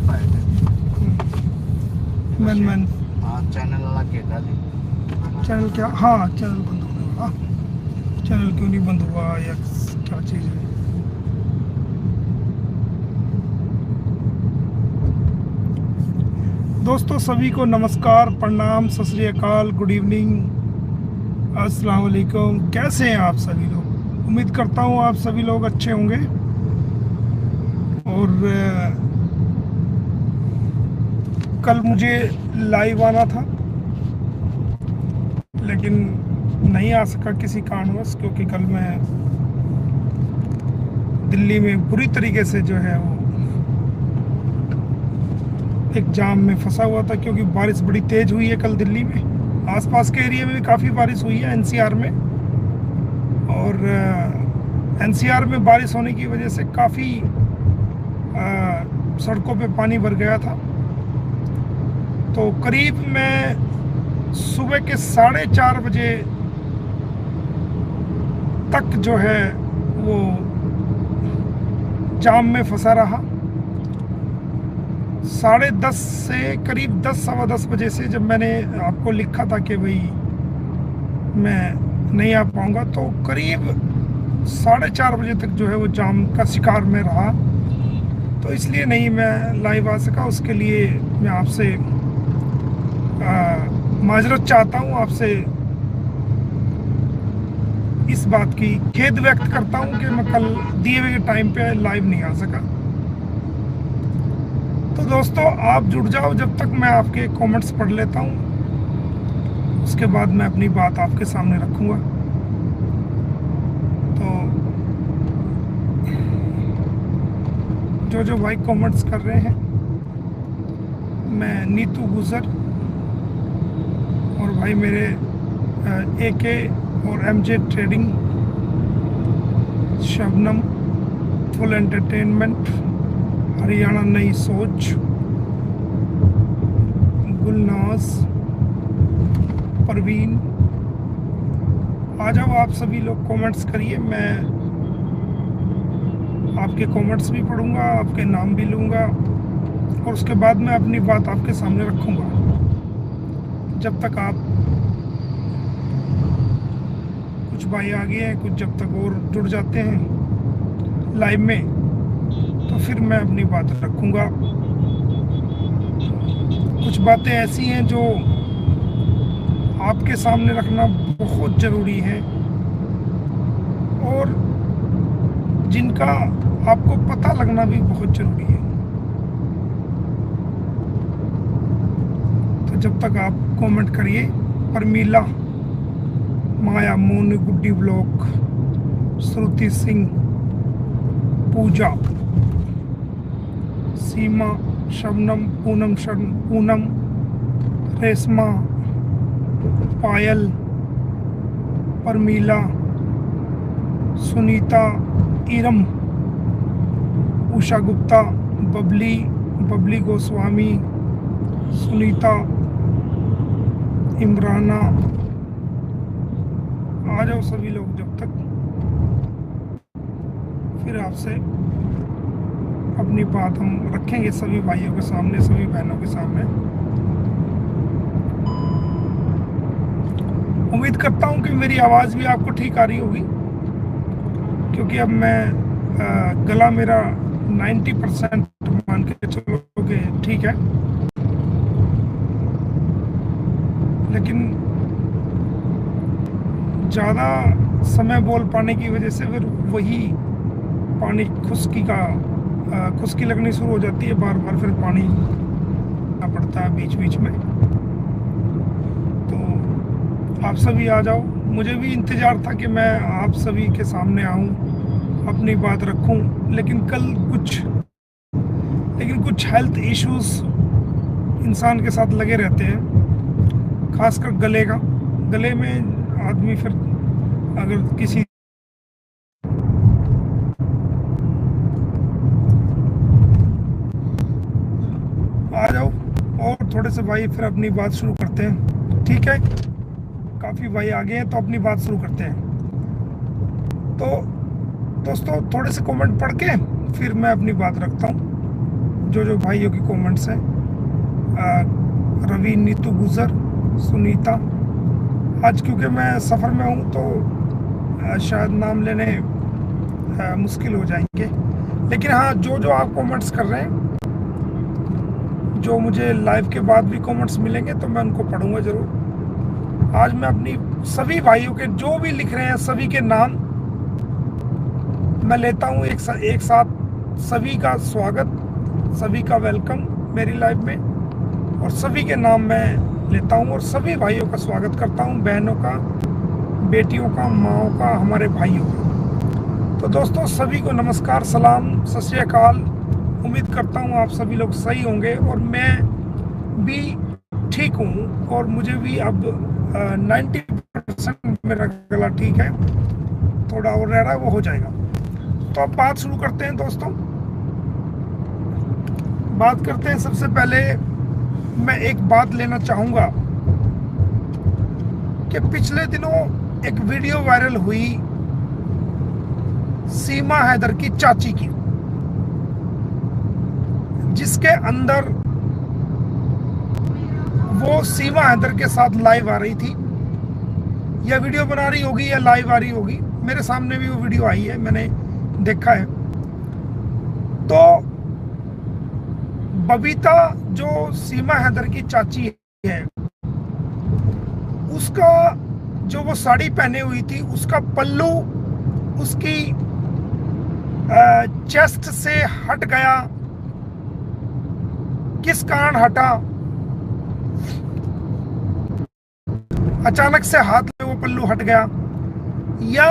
पाए थे। मन मन हाँ चैनल वाला कहता जी। चैनल क्या? हाँ, चैनल बंद होने वाला। चैनल क्यों नहीं बंद हुआ या क्या चीज़ है? दोस्तों सभी को नमस्कार, प्रणाम, सत श्री अकाल, गुड इवनिंग, अस्सलाम वालेकुम। कैसे हैं आप सभी लोग? उम्मीद करता हूँ आप सभी लोग अच्छे होंगे। और कल मुझे लाइव आना था लेकिन नहीं आ सका किसी कारणवश, क्योंकि कल मैं दिल्ली में बुरी तरीके से जो है वो एक जाम में फंसा हुआ था, क्योंकि बारिश बड़ी तेज हुई है कल दिल्ली में। आसपास के एरिया में भी काफ़ी बारिश हुई है, एनसीआर में। और एनसीआर में बारिश होने की वजह से काफ़ी सड़कों पे पानी भर गया था। तो करीब मैं सुबह के 4:30 बजे तक जो है वो जाम में फंसा रहा। 10:30 से करीब 10 सवा 10 बजे से जब मैंने आपको लिखा था कि भाई मैं नहीं आ पाऊंगा, तो करीब 4:30 बजे तक जो है वो जाम का शिकार में रहा। तो इसलिए नहीं मैं लाइव आ सका। उसके लिए मैं आपसे माजरत चाहता हूँ, आपसे इस बात की खेद व्यक्त करता हूँ कि मैं कल दिए हुए टाइम पे लाइव नहीं आ सका। तो दोस्तों आप जुड़ जाओ, जब तक मैं आपके कमेंट्स पढ़ लेता हूँ उसके बाद मैं अपनी बात आपके सामने रखूँगा। तो जो भाई कमेंट्स कर रहे हैं, मैं नीतू गुजर और भाई मेरे AK और MJ trading, Shabnam, full entertainment, Haryana नई सोच, गुलनाज, परवीन, आ जाओ आप सभी लोग, कमेंट्स करिए। मैं आपके कमेंट्स भी पढ़ूंगा, आपके नाम भी लूँगा और उसके बाद मैं अपनी बात आपके सामने रखूँगा। जब तक आप कुछ भाई आगे हैं, कुछ जब तक और जुड़ जाते हैं लाइव में, तो फिर मैं अपनी बात रखूँगा। कुछ बातें ऐसी हैं जो आपके सामने रखना बहुत ज़रूरी है और जिनका आपको पता लगना भी बहुत ज़रूरी है। तो जब तक आप कमेंट करिए। परमीला, माया, मोनू, गुड्डी ब्लॉक, श्रुति सिंह, पूजा, सीमा, शबनम, पूनम, रेशमा, पायल, परमीला, सुनीता, इरम, उषा गुप्ता, बबली गोस्वामी, सुनीता, इमराना, आ जाओ सभी लोग। जब तक फिर आपसे अपनी बात हम रखेंगे सभी भाइयों के सामने, सभी बहनों के सामने। उम्मीद करता हूँ कि मेरी आवाज़ भी आपको ठीक आ रही होगी, क्योंकि अब मैं गला मेरा 90% मान के चलोगे ठीक है, लेकिन ज़्यादा समय बोल पाने की वजह से फिर वही पानी खुश्की लगनी शुरू हो जाती है, बार बार फिर पानी पड़ता है बीच बीच में। तो आप सभी आ जाओ। मुझे भी इंतज़ार था कि मैं आप सभी के सामने आऊं, अपनी बात रखूं, लेकिन कुछ हेल्थ इश्यूज इंसान के साथ लगे रहते हैं, खासकर गले में आदमी फिर अगर किसी आ जाओ और थोड़े से भाई फिर अपनी बात शुरू करते हैं, ठीक है? काफ़ी भाई आगे हैं तो अपनी बात शुरू करते हैं। तो दोस्तों थोड़े से कमेंट पढ़ के फिर मैं अपनी बात रखता हूँ। जो भाइयों की कमेंट्स हैं। रवि, नीतू गुजर, सुनीता। आज क्योंकि मैं सफ़र में हूँ तो शायद नाम लेने मुश्किल हो जाएंगे, लेकिन हाँ, जो आप कमेंट्स कर रहे हैं, जो मुझे लाइव के बाद भी कमेंट्स मिलेंगे तो मैं उनको पढ़ूंगा ज़रूर। आज मैं अपनी सभी भाइयों के जो भी लिख रहे हैं सभी के नाम मैं लेता हूँ एक साथ। सभी का स्वागत, सभी का वेलकम मेरी लाइव में, और सभी के नाम मैं लेता हूँ और सभी भाइयों का स्वागत करता हूँ, बहनों का, बेटियों का, माँओं का, हमारे भाइयों का। तो दोस्तों, सभी को नमस्कार, सलाम, सत श्री अकाल। उम्मीद करता हूँ आप सभी लोग सही होंगे और मैं भी ठीक हूँ, और मुझे भी अब 90% मेरा गला ठीक है, थोड़ा और रह रहा है, वो हो जाएगा। तो अब बात शुरू करते हैं दोस्तों। बात करते हैं, सबसे पहले मैं एक बात लेना चाहूँगा कि पिछले दिनों एक वीडियो वायरल हुई सीमा हैदर की चाची की, जिसके अंदर वो सीमा हैदर के साथ लाइव आ रही थी, या वीडियो बना रही होगी या लाइव आ रही होगी। मेरे सामने भी वो वीडियो आई है, मैंने देखा है। तो बबीता, जो सीमा हैदर की चाची है, उसका जो वो साड़ी पहने हुई थी, उसका पल्लू उसकी चेस्ट से हट गया। किस कारण हटा? अचानक से हाथ में वो पल्लू हट गया, या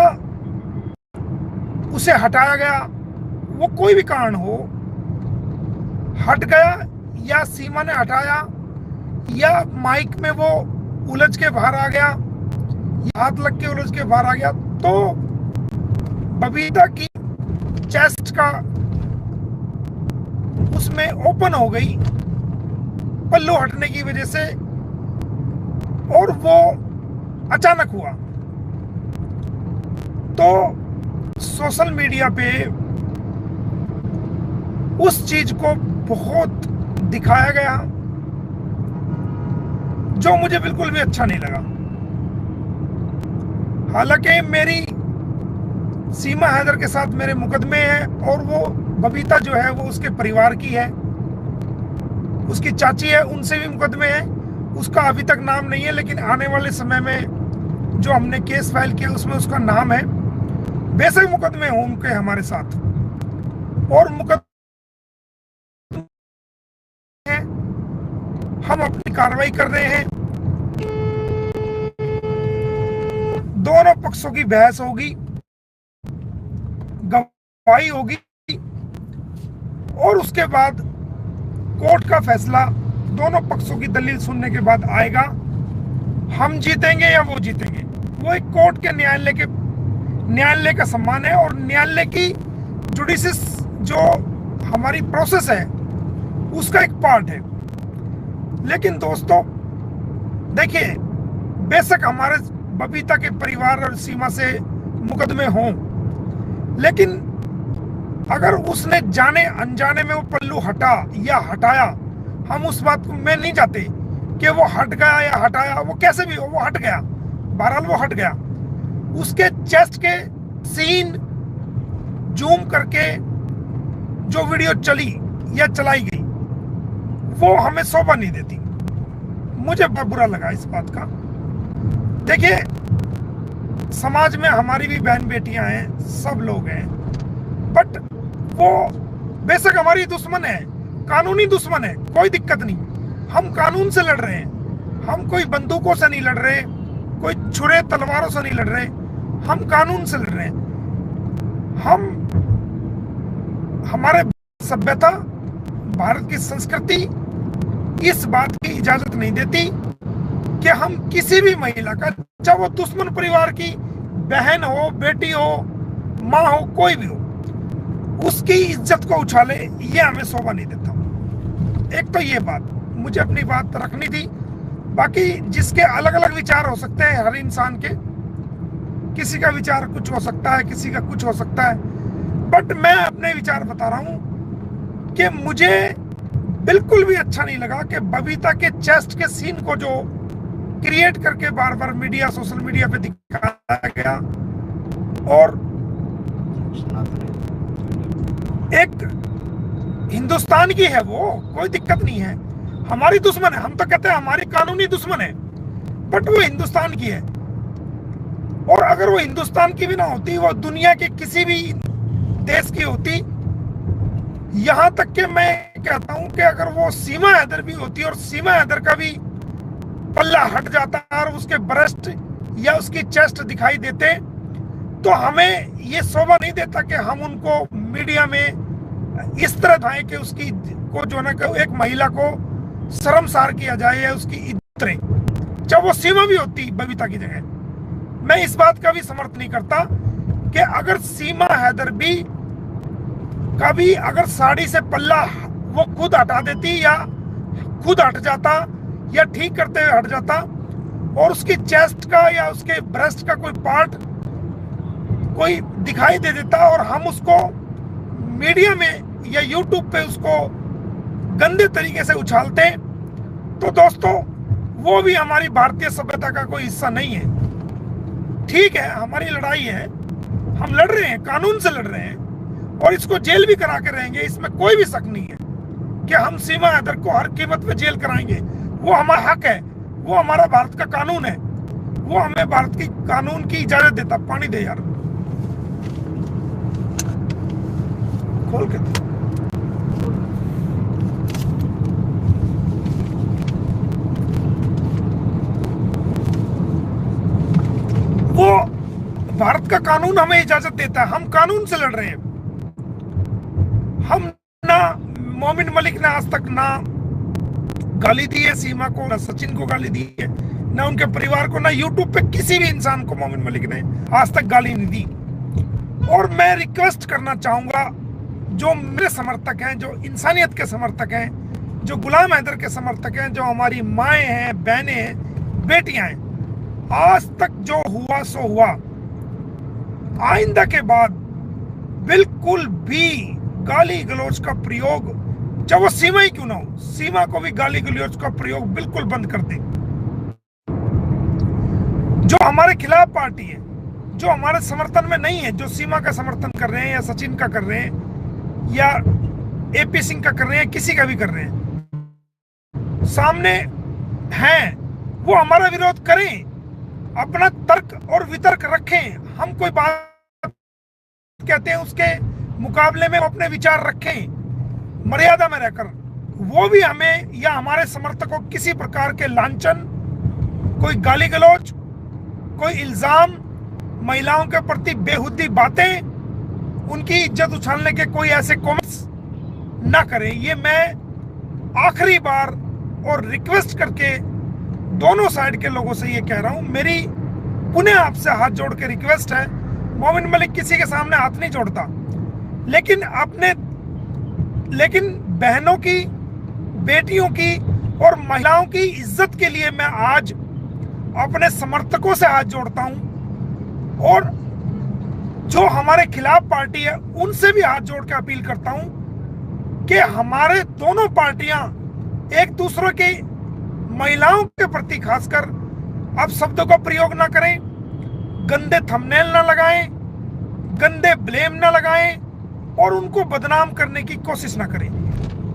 उसे हटाया गया? वो कोई भी कारण हो, हट गया, या सीमा ने हटाया, या माइक में वो उलझ के बाहर आ गया, या हाथ लग के उलझ के बाहर आ गया। तो बबीता की चेस्ट का उसमें ओपन हो गई पल्लू हटने की वजह से, और वो अचानक हुआ। तो सोशल मीडिया पे उस चीज को बहुत दिखाया गया, जो मुझे बिल्कुल भी अच्छा नहीं लगा। हालांकि मेरी सीमा हैदर के साथ मेरे मुकदमे हैं, और वो बबीता जो है वो उसके परिवार की है, उसकी चाची है, उनसे भी मुकदमे हैं। उसका अभी तक नाम नहीं है, लेकिन आने वाले समय में जो हमने केस फाइल किया उसमें उसका नाम है। बेशक मुकदमे हों उनके हमारे साथ, और मुकदमे हम अपनी कार्रवाई कर रहे हैं। दोनों पक्षों की बहस होगी, गवाही होगी, और उसके बाद कोर्ट का फैसला दोनों पक्षों की दलील सुनने के बाद आएगा। हम जीतेंगे या वो जीतेंगे, वो एक कोर्ट के न्यायालय का सम्मान है, और न्यायालय की जुडिशियस जो हमारी प्रोसेस है उसका एक पार्ट है। लेकिन दोस्तों देखिए, बेशक हमारे बबीता के परिवार और सीमा से मुकदमे हों, लेकिन अगर उसने जाने अनजाने में वो पल्लू हटा या हटाया, हम उस बात को मैं नहीं चाहते कि वो हट गया या हटाया, वो कैसे भी हो, वो हट गया, बहरहाल वो हट गया। उसके चेस्ट के सीन जूम करके जो वीडियो चली या चलाई गई, वो हमें शोभा नहीं देती। मुझे बहुत बुरा लगा इस बात का। देखिए, समाज में हमारी भी बहन बेटियां हैं, सब लोग हैं, बट वो बेशक हमारी दुश्मन है, कानूनी दुश्मन है, कोई दिक्कत नहीं। हम कानून से लड़ रहे हैं, हम कोई बंदूकों से नहीं लड़ रहे, कोई छुरे तलवारों से नहीं लड़ रहे, हम कानून से लड़ रहे हैं। हमारे सभ्यता, भारत की संस्कृति इस बात की इजाजत नहीं देती कि हम किसी भी महिला का, चाहे वो दुश्मन परिवार की बहन हो, बेटी हो, माँ हो, कोई भी हो, उसकी इज्जत को उछाले, ये हमें शोभा नहीं देता। एक तो ये बात मुझे अपनी बात रखनी थी। बाकी जिसके अलग अलग विचार हो सकते हैं हर इंसान के, किसी का विचार कुछ हो सकता है, किसी का कुछ हो सकता है, बट मैं अपने विचार बता रहा हूं कि मुझे बिल्कुल भी अच्छा नहीं लगा कि बबीता के चेस्ट के सीन को जो क्रिएट करके बार बार मीडिया, सोशल मीडिया पे दिखाया गया, और एक हिंदुस्तान की है वो, कोई दिक्कत नहीं है, हमारी दुश्मन है, हम तो कहते हैं हमारी कानूनी दुश्मन है, बट वो हिंदुस्तान की है। और अगर वो हिंदुस्तान की भी ना होती, वो दुनिया के किसी भी देश की होती। यहां तक कि मैं कहता हूं कि अगर वो सीमा हैदर भी होती और सीमा हैदर का भी पल्ला हट जाता और उसके ब्रेस्ट या उसकी चेस्ट दिखाई देते, तो हमें ये शोभा नहीं देता कि हम उनको मीडिया में इस तरह दिखाएं कि उसकी को जो ना एक महिला को शर्मसार किया जाए या उसकी इज्जत रहे, चाहे वो सीमा भी होती बबीता की जगह। मैं इस बात का भी समर्थन नहीं करता कि अगर सीमा हैदर भी कभी अगर साड़ी से पल्ला वो खुद हटा देती या खुद हट जाता या ठीक करते हुए हट जाता और उसकी चेस्ट का या उसके ब्रेस्ट का कोई पार्ट कोई दिखाई दे देता और हम उसको मीडिया में या यूट्यूब पे उसको गंदे तरीके से उछालते, तो दोस्तों वो भी हमारी भारतीय सभ्यता का कोई हिस्सा नहीं है। ठीक है, हमारी लड़ाई है, हम लड़ रहे हैं, कानून से लड़ रहे हैं और इसको जेल भी करा के रहेंगे, इसमें कोई भी शक नहीं है कि हम सीमा हैदर को हर कीमत पे जेल कराएंगे। वो हमारा हक है, वो हमारा भारत का कानून है, वो हमें भारत की कानून की इजाजत देता। पानी दे यार, खोल के दे। वो भारत का कानून हमें इजाजत देता है, हम कानून से लड़ रहे हैं। हम ना मोमिन मलिक ने आज तक ना गाली दी है सीमा को, ना सचिन को गाली दी है, ना उनके परिवार को, ना यूट्यूब पे किसी भी इंसान को मोमिन मलिक ने आज तक गाली नहीं दी। और मैं रिक्वेस्ट करना चाहूंगा जो मेरे समर्थक हैं, जो इंसानियत के समर्थक हैं, जो गुलाम हैदर के समर्थक हैं, जो हमारी माएँ हैं, बहनें हैं, बेटियां हैं, आज तक जो हुआ सो हुआ, आइंदा के बाद बिल्कुल भी गाली गलौज का प्रयोग, चाहे वो सीमा ही क्यों ना हो, सीमा को भी गाली गलौज का प्रयोग बिल्कुल बंद कर दे। जो हमारे खिलाफ पार्टी है, जो हमारे समर्थन में नहीं है, जो सीमा का समर्थन कर रहे हैं या सचिन का कर रहे हैं या एपी सिंह का कर रहे हैं, किसी का भी कर रहे हैं, सामने हैं, वो हमारा विरोध करें, अपना तर्क और वितर्क रखें। हम कोई बात कहते हैं उसके मुकाबले में अपने विचार रखें मर्यादा में रहकर। वो भी हमें या हमारे समर्थकों किसी प्रकार के लांछन, कोई गाली गलौज, कोई इल्जाम, महिलाओं के प्रति बेहुदी बातें, उनकी इज्जत उछालने के कोई ऐसे कमेंट्स ना करें। ये मैं आखिरी बार और रिक्वेस्ट करके दोनों साइड के लोगों से ये कह रहा हूं। मेरी पुनः आपसे हाथ जोड़ के रिक्वेस्ट है, मोमिन मलिक किसी के सामने हाथ नहीं जोड़ता, लेकिन बहनों की, बेटियों की और महिलाओं की इज्जत के लिए मैं आज अपने समर्थकों से हाथ जोड़ता हूं और जो हमारे खिलाफ पार्टी है उनसे भी हाथ जोड़ के अपील करता हूं कि हमारे दोनों पार्टियां एक दूसरे के महिलाओं के प्रति खासकर अब शब्दों का प्रयोग ना करें, गंदे थंबनेल ना लगाएं, गंदे ब्लेम ना लगाएं और उनको बदनाम करने की कोशिश ना करें।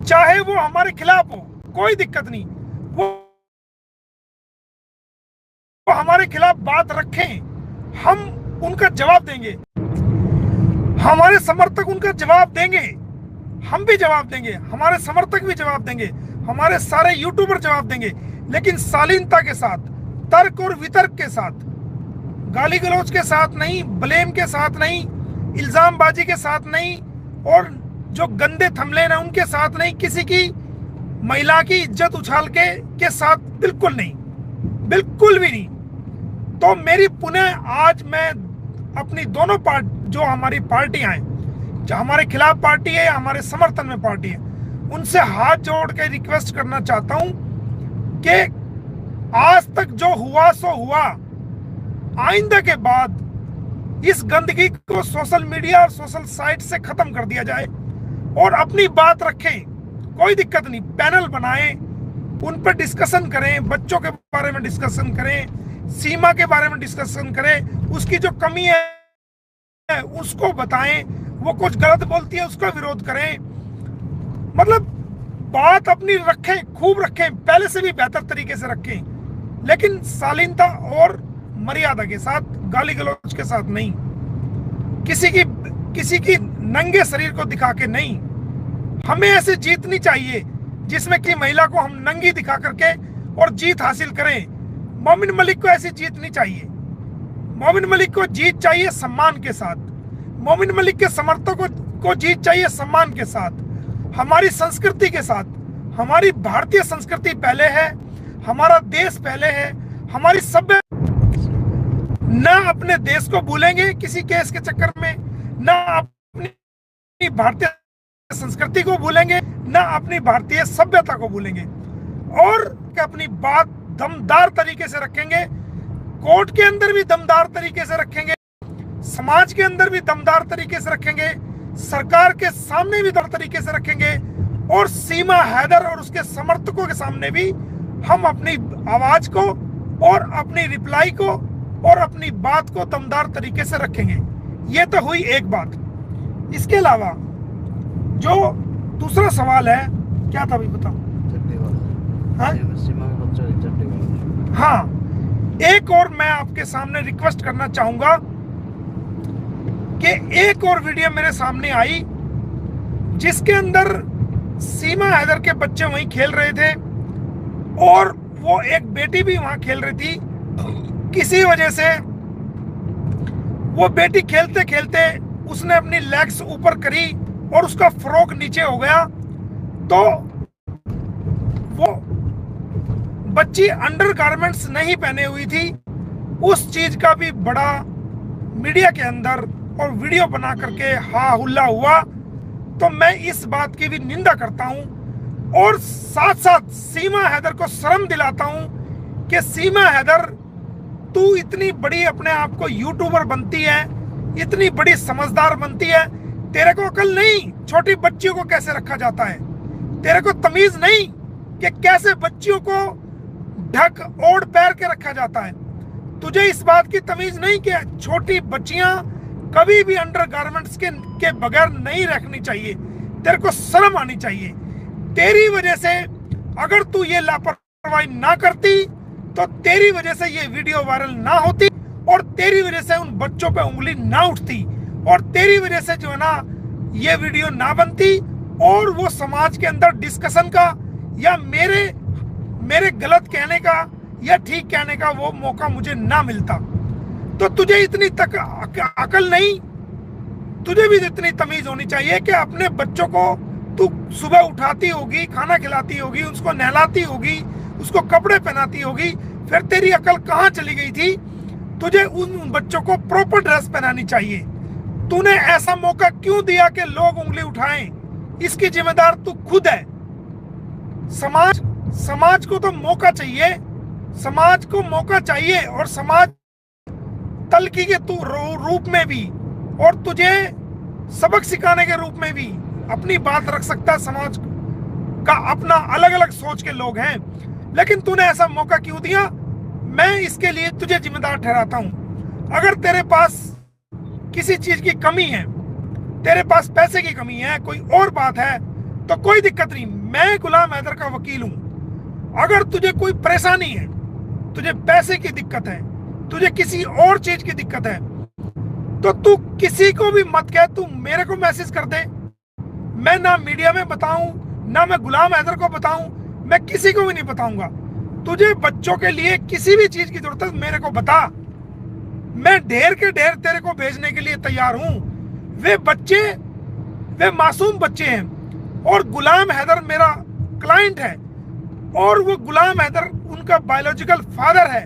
चाहे वो हमारे खिलाफ हो, कोई दिक्कत नहीं, वो हमारे खिलाफ बात रखें, हम उनका जवाब देंगे, हमारे समर्थक उनका जवाब देंगे, हम भी जवाब देंगे, हमारे समर्थक भी जवाब देंगे, हमारे सारे यूट्यूबर जवाब देंगे, लेकिन शालीनता के साथ, तर्क और वितर्क के साथ, गाली गलौज के साथ नहीं, ब्लेम के साथ नहीं, इल्जामबाजी के साथ नहीं और जो गंदे थंबनेल हैं उनके साथ नहीं, किसी की महिला की इज्जत उछाल के साथ बिल्कुल नहीं, बिल्कुल भी नहीं। तो मेरी पुनः आज मैं अपनी दोनों जो हमारी पार्टियां हैं, जो हमारे खिलाफ पार्टी है या हमारे समर्थन में पार्टी है, उनसे हाथ जोड़ के रिक्वेस्ट करना चाहता हूं कि आज तक जो हुआ सो हुआ, आइंदा के बाद इस गंदगी को सोशल मीडिया और सोशल साइट से खत्म कर दिया जाए और अपनी बात रखें, कोई दिक्कत नहीं, पैनल बनाएं, उन पर डिस्कशन करें, बच्चों के बारे में डिस्कशन करें, सीमा के बारे में डिस्कशन करें, उसकी जो कमी है उसको बताएं, वो कुछ गलत बोलती है उसका विरोध करें। मतलब बात अपनी रखें, खूब रखें, पहले से भी बेहतर तरीके से रखें, लेकिन शालीनता और मर्यादा के साथ, गाली गलौज के साथ नहीं, किसी की नंगे शरीर को दिखा के नहीं। हमें ऐसे जीतनी चाहिए जिसमें कि महिला को हम नंगी दिखा करके और जीत हासिल करें। मोमिन मलिक को ऐसी जीत नहीं चाहिए। मोमिन मलिक को जीत चाहिए सम्मान के साथ, मोमिन मलिक के समर्थकों को जीत चाहिए सम्मान के साथ, हमारी संस्कृति के साथ। हमारी भारतीय संस्कृति पहले है, हमारा देश पहले है, हमारी सभ्य ना अपने देश को भूलेंगे किसी केस के चक्कर में, ना अपनी भारतीय संस्कृति को भूलेंगे, ना अपनी भारतीय सभ्यता को भूलेंगे, और अपनी बात दमदार तरीके से रखेंगे। कोर्ट के अंदर भी दमदार तरीके से रखेंगे, समाज के अंदर भी दमदार तरीके से रखेंगे, सरकार के सामने भी दमदार तरीके से रखेंगे, और सीमा हैदर और उसके समर्थकों के सामने भी हम अपनी आवाज को और अपनी रिप्लाई को और अपनी बात को दमदार तरीके से रखेंगे। ये तो हुई एक बात। इसके अलावा जो दूसरा सवाल है, क्या था अभी बताओ? हाँ, एक और मैं आपके सामने रिक्वेस्ट करना चाहूंगा कि एक और वीडियो मेरे सामने आई जिसके अंदर सीमा हैदर के बच्चे वहीं खेल रहे थे और वो एक बेटी भी वहां खेल रही थी। किसी वजह से वो बेटी खेलते खेलते उसने अपनी लेग्स ऊपर करी और उसका फ्रॉक नीचे हो गया, तो वो बच्ची अंडरगारमेंट्स नहीं पहने हुई थी। उस चीज का भी बड़ा मीडिया के अंदर और वीडियो बना करके हा हुल्ला हुआ। तो मैं इस बात की भी निंदा करता हूं और साथ साथ सीमा हैदर को शर्म दिलाता हूं कि सीमा हैदर, तू इतनी बड़ी अपने आप को यूट्यूबर बनती है, इतनी बड़ी समझदार बनती है, तेरे को अकल नहीं छोटी बच्चियों को कैसे रखा जाता है, तेरे को तमीज नहीं कि कैसे बच्चियों को ढक ओढ़ पैर के रखा जाता है। तुझे इस बात की तमीज नहीं कि छोटी बच्चियां कभी भी अंडरगारमेंट्स के बगैर नहीं रखनी चाहिए। तेरे को शर्म आनी चाहिए। तेरी वजह से अगर तू ये लापरवाही ना करती तो तेरी वजह से ये वीडियो वायरल ना होती और तेरी वजह से उन बच्चों पे उंगली ना उठती और तेरी वजह से जो है ना ये वीडियो ना बनती और वो समाज के अंदर डिस्कशन का या मेरे गलत कहने का या ठीक कहने का वो मौका मुझे ना मिलता। तो तुझे इतनी तक अकल नहीं, तुझे भी इतनी तमीज होनी चाहिए कि अपने बच्चों को तू सुबह उठाती होगी, खाना खिलाती होगी, उसको नहलाती होगी, उसको कपड़े पहनाती होगी, फिर तेरी अकल कहाँ चली गई थी? तुझे उन बच्चों को प्रॉपर ड्रेस पहनानी चाहिए। तूने ऐसा मौका क्यों दिया कि लोग उंगली उठाएं? इसकी जिम्मेदार तू खुद है। समाज को तो मौका चाहिए, समाज को मौका चाहिए और समाज तलकी के तू रूप में भी और तुझे सबक सिखाने के रूप में भी अपनी बात रख सकता है। समाज का अपना अलग अलग सोच के लोग हैं, लेकिन तूने ऐसा मौका क्यों दिया? मैं इसके लिए तुझे जिम्मेदार ठहराता हूं। अगर तेरे पास किसी चीज की कमी है, तेरे पास पैसे की कमी है, कोई और बात है, तो कोई दिक्कत नहीं, मैं गुलाम हैदर का वकील हूं। अगर तुझे कोई परेशानी है, तुझे पैसे की दिक्कत है, तुझे किसी और चीज की दिक्कत है, तो तू किसी को भी मत कह, तू मेरे को मैसेज कर दे। मैं ना मीडिया में बताऊं, ना मैं गुलाम हैदर को बताऊं, मैं किसी को भी नहीं बताऊंगा। तुझे बच्चों के लिए किसी भी चीज की जरूरत है मेरे को बता, मैं ढेर के ढेर तेरे को भेजने के लिए तैयार हूं। वे बच्चे, वे मासूम बच्चे हैं और गुलाम हैदर मेरा क्लाइंट है और वो गुलाम हैदर उनका बायोलॉजिकल फादर है,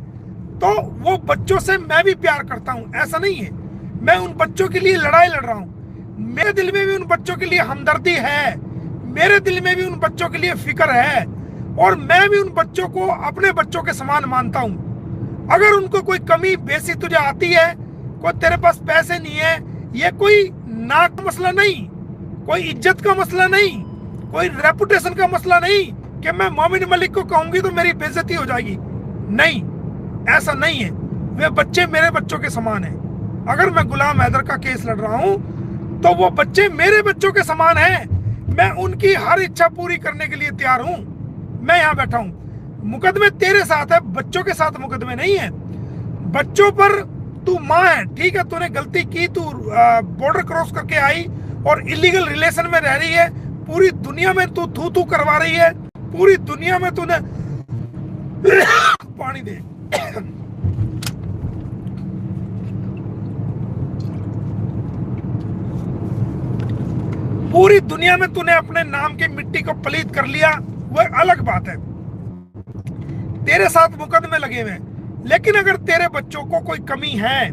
तो वो बच्चों से मैं भी प्यार करता हूं। ऐसा नहीं है, मैं उन बच्चों के लिए लड़ाई लड़ रहा हूं। मेरे दिल में भी उन बच्चों के लिए हमदर्दी है, मेरे दिल में भी उन बच्चों के लिए फिक्र है और मैं भी उन बच्चों को अपने बच्चों के समान मानता हूं। अगर उनको कोई कमी बेसी तुझे आती है, कोई तेरे पास पैसे नहीं है, ये कोई नाक का मसला नहीं, कोई इज्जत का मसला नहीं, कोई रेपुटेशन का मसला नहीं कि मैं मोमिन मलिक को कहूंगी तो मेरी बेइज्जती हो जाएगी। नहीं, ऐसा नहीं है। वे बच्चे मेरे बच्चों के समान हैं। अगर मैं गुलाम हैदर का केस लड़ रहा हूं तो वो बच्चे मेरे बच्चों के समान हैं। मैं उनकी हर इच्छा पूरी करने के लिए तैयार हूं। मैं यहां बैठा हूं। मुकदमे तेरे साथ है, बच्चों के साथ मुकदमे नहीं है। बच्चों पर तू माँ है, ठीक है, तूने गलती की, तू बॉर्डर क्रॉस करके आई और इलीगल रिलेशन में रह रही है। पूरी दुनिया में तू थू थू करवा रही है। पूरी दुनिया में तूने पानी दे पूरी दुनिया में तूने अपने नाम की मिट्टी को पलीत कर लिया, वह अलग बात है। तेरे साथ मुकदमे लगे हुए हैं। लेकिन अगर तेरे बच्चों को कोई कमी है,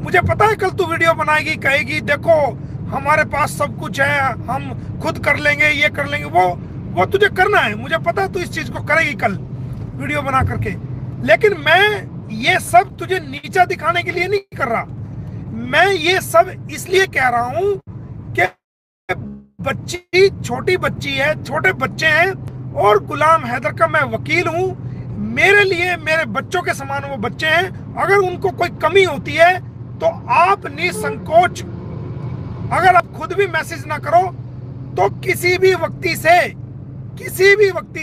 मुझे पता है कल तू वीडियो बनाएगी, कहेगी देखो हमारे पास सब कुछ है, हम खुद कर लेंगे, ये कर लेंगे, वो तुझे करना है। मुझे पता है तू इस चीज को करेगी कल वीडियो बना करके। लेकिन मैं ये सब तुझे नीचा दिखाने के लिए नहीं कर रहा। मैं ये सब इसलिए कह रहा हूं कि बच्ची छोटी बच्ची है, छोटे बच्चे हैं, और गुलाम हैदर का मैं वकील हूं। मेरे लिए मेरे बच्चों के समान वो बच्चे हैं। अगर उनको कोई कमी होती है तो आप निसंकोच, अगर आप खुद भी मैसेज ना करो तो किसी भी व्यक्ति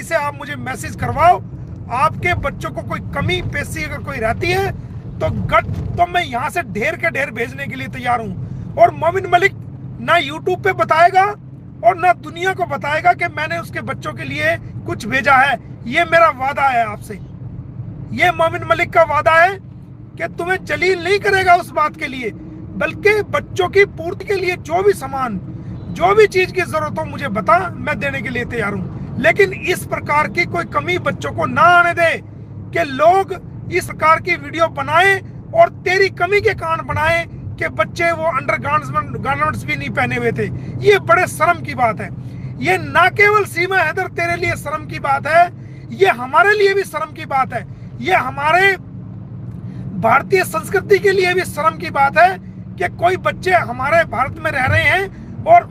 से आप मुझे मैसेज करवाओ। आपके बच्चों को कोई कमी पेशी अगर कोई रहती है तो मैं यहां से ढेर के ढेर भेजने के लिए तैयार हूं। और मोमिन मलिक ना यूट्यूब पे बताएगा और ना दुनिया को बताएगा कि मैंने उसके बच्चों के लिए कुछ भेजा है। ये मेरा वादा है आपसे, ये मोमिन मलिक का वादा है कि तुम्हें जलील नहीं करेगा उस बात के लिए, बल्कि बच्चों की पूर्ति के लिए जो भी सामान, जो भी चीज की जरूरत हो मुझे बता, मैं देने के लिए तैयार हूं। लेकिन इस प्रकार की कोई कमी बच्चों को ना आने दे कि लोग इस प्रकार की वीडियो बनाए और तेरी कमी के कारण बनाए कि बच्चे वो अंडर गारमेंट्स भी नहीं पहने हुए थे। ये बड़े शर्म की बात है। ये ना केवल सीमा हैदर तेरे लिए शर्म की बात है, ये हमारे लिए भी शर्म की बात है। ये हमारे भारतीय संस्कृति के लिए भी शर्म की बात है कि कोई बच्चे हमारे भारत में रह रहे हैं और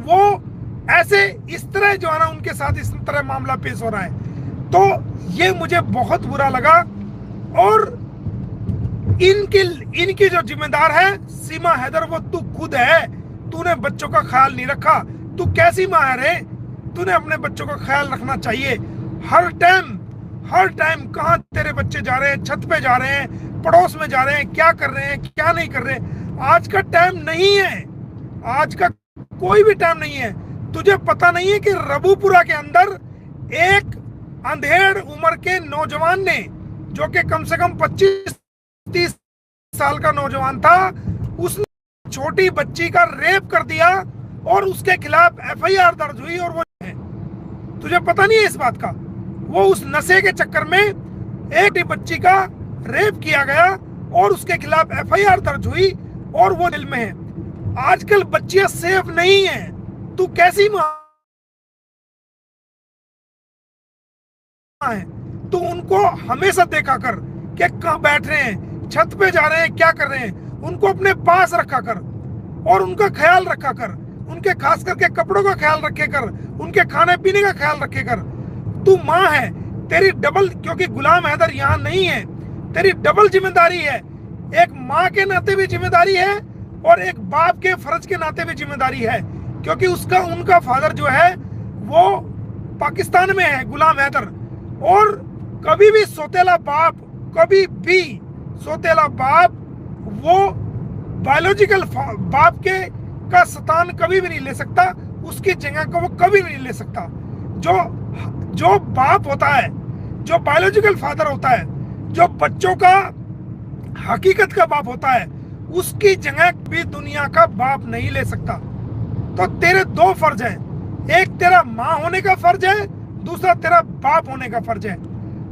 वो ऐसे इस तरह जो है ना उनके साथ इस तरह मामला पेश हो रहा है। तो ये मुझे बहुत बुरा लगा। और इनकी जो जिम्मेदार है सीमा हैदर, वो तू खुद है। तूने बच्चों का ख्याल नहीं रखा। तू कैसी माँ है रे? तूने अपने बच्चों का ख्याल रखना चाहिए। हर टाइम कहाँ तेरे बच्चे जा रहे हैं, छत पे जा रहे हैं, पड़ोस में जा रहे हैं, क्या कर रहे हैं, क्या नहीं कर रहे। आज का टाइम नहीं है, आज का कोई भी टाइम नहीं है। तुझे पता नहीं है कि रबूपुरा के अंदर एक अंधेड़ उम्र के नौजवान ने, जो कि कम से कम 25-30 साल का नौजवान था, उसने छोटी बच्ची का रेप कर दिया और उसके खिलाफ FIR दर्ज हुई। और वो है, तुझे पता नहीं है इस बात का? वो उस नशे के चक्कर में एक बच्ची का रेप किया गया और उसके खिलाफ FIR दर्ज हुई और वो जेल में है। आजकल बच्चियां सेफ नहीं है। तू कैसी मां है? तू उनको हमेशा देखा कर कि कहां बैठ रहे हैं, छत पे जा रहे हैं, क्या कर रहे हैं। उनको अपने पास रखा कर और उनका ख्याल रखा कर। उनके खास करके कपड़ों का ख्याल रखे कर, उनके खाने पीने का ख्याल रखे कर। तू माँ है, तेरी डबल, क्योंकि गुलाम हैदर यहाँ नहीं है, तेरी डबल जिम्मेदारी है। एक माँ के नाते भी जिम्मेदारी है और एक बाप के फर्ज के नाते भी जिम्मेदारी है, क्योंकि उनका फादर जो है वो पाकिस्तान में है, गुलाम हैदर। और कभी भी सोतेला बाप वो बायोलॉजिकल बाप का सतान कभी भी नहीं ले सकता, उसकी जगह को वो कभी भी नहीं ले सकता। जो बाप होता है, जो बायोलॉजिकल फादर होता है, जो बच्चों का हकीकत का बाप होता है, उसकी जगह भी दुनिया का बाप नहीं ले सकता। तो तेरे दो फर्ज हैं, एक तेरा माँ होने का फर्ज है, दूसरा तेरा बाप होने का फर्ज है।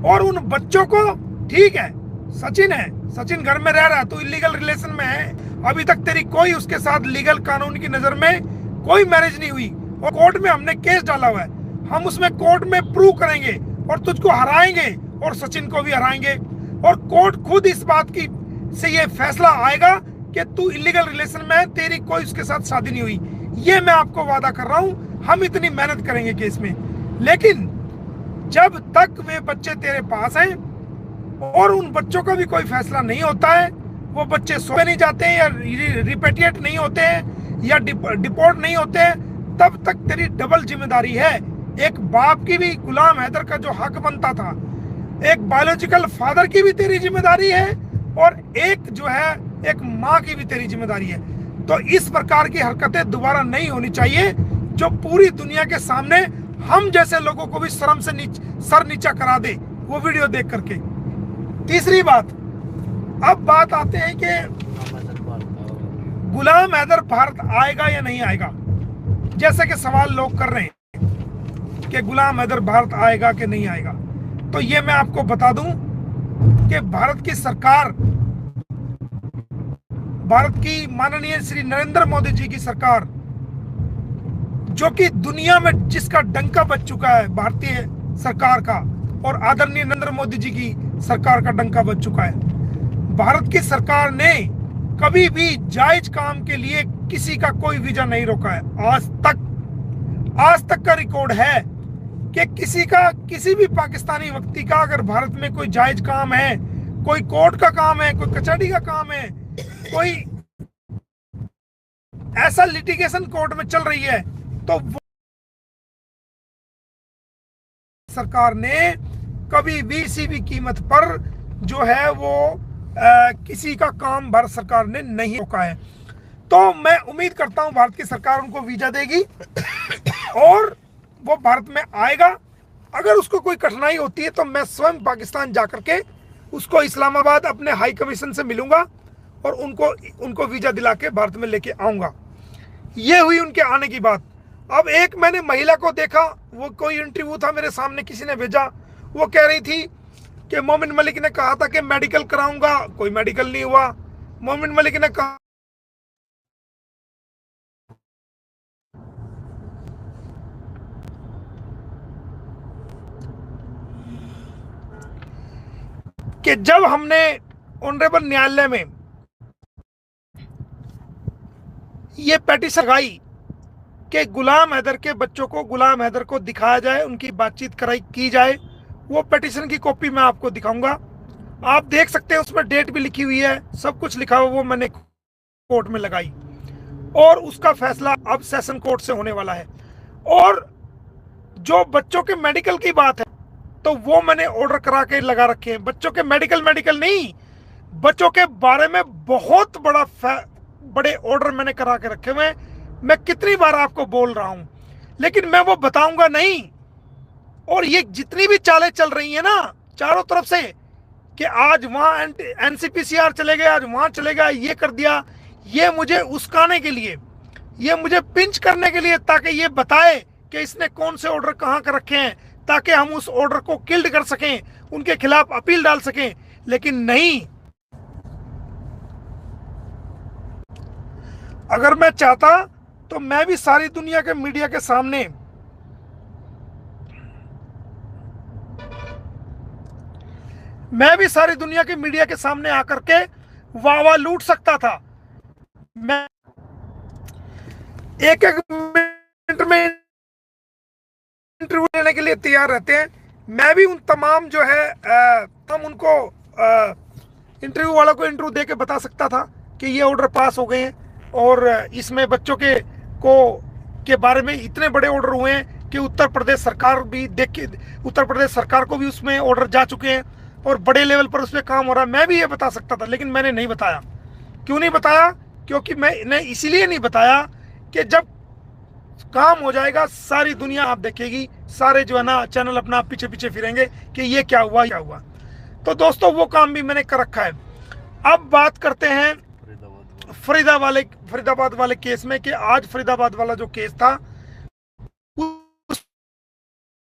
और उन बच्चों को, ठीक है सचिन घर में रह रहा है, तू इलीगल रिलेशन में है, अभी तक तेरी कोई उसके साथ लीगल कानून की नजर में कोई मैरिज नहीं हुई और कोर्ट में हमने केस डाला हुआ है। हम उसमें कोर्ट में प्रूव करेंगे और तुझको हराएंगे और सचिन को भी हराएंगे। और कोर्ट खुद इस बात की से ये फैसला आएगा कि तू इलीगल रिलेशन में है, तेरी कोई उसके साथ शादी नहीं हुई। ये मैं आपको वादा कर रहा हूं। हम इतनी मेहनत करेंगे केस में, लेकिन जब तक वे बच्चे तेरे पास हैं और उन बच्चों का भी कोई फैसला नहीं होता है, वो बच्चे सौंपे नहीं जाते हैं या रिपेट्रिएट नहीं होते हैं या डिपोर्ट नहीं होते हैं, तब तक तेरी डबल जिम्मेदारी है। एक बाप की भी गुलाम हैदर का जो हक बनता था, एक बायोलॉजिकल फादर की भी तेरी जिम्मेदारी है और एक जो है एक माँ की भी तेरी जिम्मेदारी है। तो इस प्रकार की हरकतें दोबारा नहीं होनी चाहिए, जो पूरी दुनिया के सामने हम जैसे लोगों को भी शर्म से सर नीचा करा दे वो वीडियो देख करके। तीसरी बात, अब बात आते हैं कि गुलाम हैदर भारत आएगा या नहीं आएगा। जैसे कि सवाल लोग कर रहे हैं कि गुलाम हैदर भारत आएगा कि नहीं आएगा, तो ये मैं आपको बता दूं कि भारत की सरकार, भारत की माननीय श्री नरेंद्र मोदी जी की सरकार, जो कि दुनिया में जिसका डंका बज चुका है भारतीय सरकार का, और आदरणीय नरेंद्र मोदी जी की सरकार का डंका बज चुका है। भारत की सरकार ने कभी भी जायज काम के लिए किसी का कोई वीजा नहीं रोका है। आज तक का रिकॉर्ड है कि किसी भी पाकिस्तानी व्यक्ति का अगर भारत में कोई जायज काम है, कोई कोर्ट का काम है, कोई कचहरी का काम है, कोई ऐसा लिटिगेशन कोर्ट में चल रही है, तो वो सरकार ने कभी भी किसी भी कीमत पर जो है वो किसी का काम भारत सरकार ने नहीं रोका है। तो मैं उम्मीद करता हूं भारत की सरकार उनको वीजा देगी और वो भारत में आएगा। अगर उसको कोई कठिनाई होती है तो मैं स्वयं पाकिस्तान जाकर के उसको इस्लामाबाद अपने हाई कमीशन से मिलूंगा और उनको वीजा दिला के भारत में लेके आऊंगा। ये हुई उनके आने की बात। अब एक मैंने महिला को देखा, वो कोई इंटरव्यू था मेरे सामने किसी ने भेजा, वो कह रही थी कि मोमिन मलिक ने कहा था कि मेडिकल कराऊंगा, कोई मेडिकल नहीं हुआ। मोमिन मलिक ने कहा कि जब हमने ऑनरेबल न्यायालय में ये पेटिशन लगाई कि गुलाम हैदर के बच्चों को, गुलाम हैदर को दिखाया जाए, उनकी बातचीत की जाए, वो पेटिशन की कॉपी मैं आपको दिखाऊंगा। आप देख सकते हैं उसमें डेट भी लिखी हुई है, सब कुछ लिखा हुआ, वो मैंने कोर्ट में लगाई और उसका फैसला अब सेशन कोर्ट से होने वाला है। और जो बच्चों के मेडिकल की बात है तो वो मैंने ऑर्डर करा के लगा रखे हैं। बच्चों के मेडिकल नहीं, बच्चों के बारे में बहुत बड़े ऑर्डर मैंने करा के रखे हुए हैं। मैं कितनी बार आपको बोल रहा हूं, लेकिन मैं वो बताऊंगा नहीं। और ये जितनी भी चालें चल रही है ना चारों तरफ से कि आज वहां एनसीपीसीआर चले गए, आज वहां चले गए, ये कर दिया, ये मुझे उस्काने के लिए, ये मुझे पिंच करने के लिए, ताकि ये बताए कि इसने कौन से ऑर्डर कहां कर रखे हैं, ताकि हम उस ऑर्डर को किल्ड कर सकें, उनके खिलाफ अपील डाल सकें। लेकिन नहीं, अगर मैं चाहता तो मैं भी सारी दुनिया के मीडिया के सामने आकर के वाह लूट सकता था। मैं एक मिनट में इंटरव्यू लेने के लिए तैयार रहते हैं। मैं भी उन तमाम जो है हम उनको इंटरव्यू वालों को इंटरव्यू दे के बता सकता था कि ये ऑर्डर पास हो गए हैं और इसमें बच्चों के बारे में इतने बड़े ऑर्डर हुए हैं कि उत्तर प्रदेश सरकार भी उत्तर प्रदेश सरकार को भी उसमें ऑर्डर जा चुके हैं और बड़े लेवल पर उसमें काम हो रहा है। मैं भी ये बता सकता था, लेकिन मैंने नहीं बताया। क्यों नहीं बताया? क्योंकि मैंने इसीलिए नहीं बताया कि जब काम हो जाएगा सारी दुनिया आप देखेगी, सारे जो है ना चैनल अपना पीछे पीछे फिरेंगे कि ये क्या हुआ। तो दोस्तों वो काम भी मैंने कर रखा है। अब बात करते हैं फरीदाबाद वाले केस में कि आज फरीदाबाद वाला जो केस था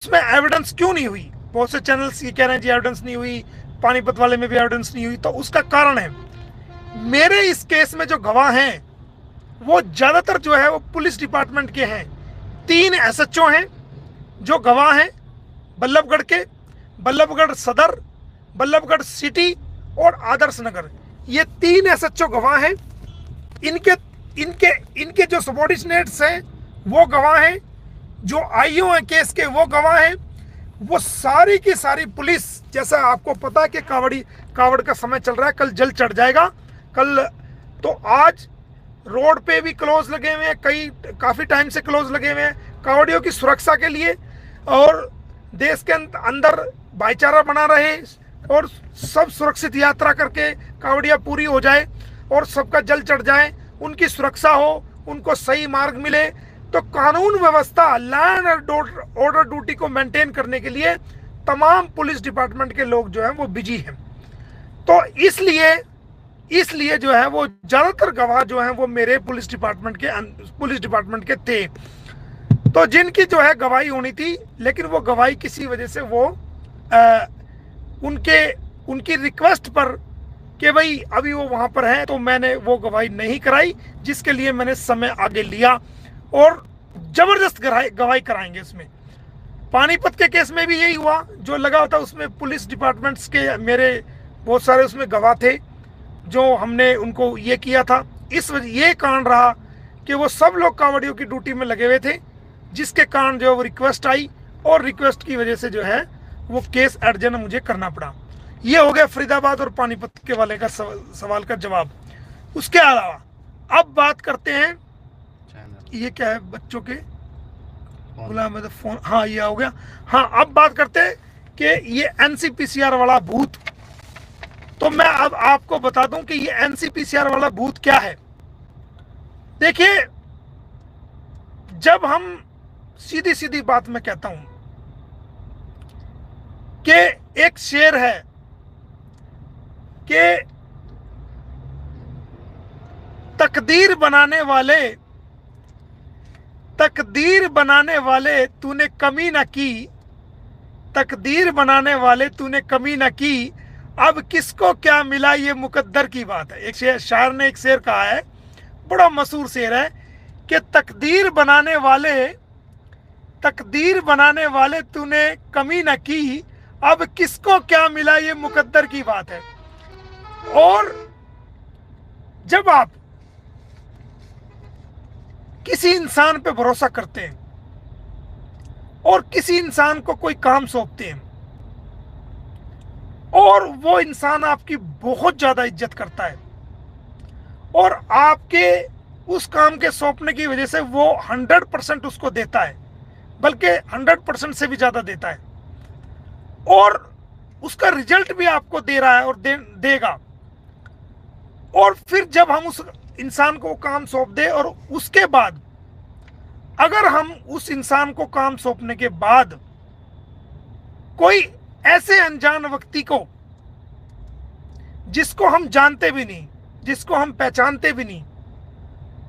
उसमें एविडेंस क्यों नहीं हुई। बहुत से चैनल्स ये कह रहे हैं जी एविडेंस नहीं हुई, पानीपत वाले में भी एविडेंस नहीं हुई। तो उसका कारण है, मेरे इस केस में जो गवाह हैं वो ज्यादातर जो है वो पुलिस डिपार्टमेंट के हैं। 3 एसएचओ हैं जो गवाह हैं, बल्लभगढ़ सदर, बल्लभगढ़ सिटी और आदर्श नगर। ये 3 एसएचओ गवाह हैं। इनके जो सबॉर्डिनेट्स हैं वो गवाह हैं। जो आईओ हैं केस के वो गवाह हैं, वो सारी की सारी पुलिस, जैसा आपको पता है कि कावड़ का समय चल रहा है, कल जल चढ़ जाएगा कल। तो आज रोड पे भी क्लोज लगे हुए हैं, काफी टाइम से क्लोज लगे हुए हैं कावड़ियों की सुरक्षा के लिए, और देश के अंदर भाईचारा बना रहे और सब सुरक्षित यात्रा करके कावड़िया पूरी हो जाए और सबका जल चढ़ जाए, उनकी सुरक्षा हो, उनको सही मार्ग मिले। तो कानून व्यवस्था, लैंड ऑर्डर ड्यूटी को मेंटेन करने के लिए तमाम पुलिस डिपार्टमेंट के लोग जो हैं वो बिजी हैं। तो इसलिए जो है वो ज्यादातर गवाह जो हैं वो मेरे पुलिस डिपार्टमेंट के थे। तो जिनकी जो है गवाही होनी थी, लेकिन वो गवाही किसी वजह से वो उनकी रिक्वेस्ट पर कि भाई अभी वो वहां पर हैं, तो मैंने वो गवाही नहीं कराई, जिसके लिए मैंने समय आगे लिया और जबरदस्त गवाही कराएंगे इसमें। पानीपत के केस में भी यही हुआ, जो लगा था उसमें पुलिस डिपार्टमेंट्स के मेरे बहुत सारे उसमें गवाह थे, जो हमने उनको ये किया था। इस वजह ये कारण रहा कि वो सब लोग कावड़ियों की ड्यूटी में लगे हुए थे, जिसके कारण जो है वो रिक्वेस्ट आई और रिक्वेस्ट की वजह से जो है वो केस अर्जन मुझे करना पड़ा। ये हो गया फरीदाबाद और पानीपत के वाले का सवाल का जवाब। उसके अलावा अब बात करते हैं, ये क्या है बच्चों के गुलाम है फोन, हाँ ये हो गया। हाँ अब बात करते हैं कि ये एनसीपीसीआर वाला बूथ। तो मैं अब आपको बता दूं कि ये एनसीपीसीआर वाला बूथ क्या है। देखिए, जब हम सीधी सीधी बात मैं कहता हूं कि एक शेर है कि तकदीर बनाने वाले तूने कमी न की, तकदीर बनाने वाले तूने कमी न की, अब किसको क्या मिला ये मुकद्दर की बात है। एक शायर ने एक शेर कहा है, बड़ा मशहूर शेर है कि तकदीर बनाने वाले तूने कमी न की, अब किसको क्या मिला ये मुकद्दर की बात है। और जब आप किसी इंसान पे भरोसा करते हैं और किसी इंसान को कोई काम सौंपते हैं और वो इंसान आपकी बहुत ज्यादा इज्जत करता है और आपके उस काम के सौंपने की वजह से वो 100% उसको देता है, बल्कि 100% से भी ज्यादा देता है, और उसका रिजल्ट भी आपको दे रहा है और देगा। और फिर जब हम उस इंसान को काम सौंप दे और उसके बाद अगर हम उस इंसान को काम सौंपने के बाद कोई ऐसे अनजान व्यक्ति को, जिसको हम जानते भी नहीं, जिसको हम पहचानते भी नहीं,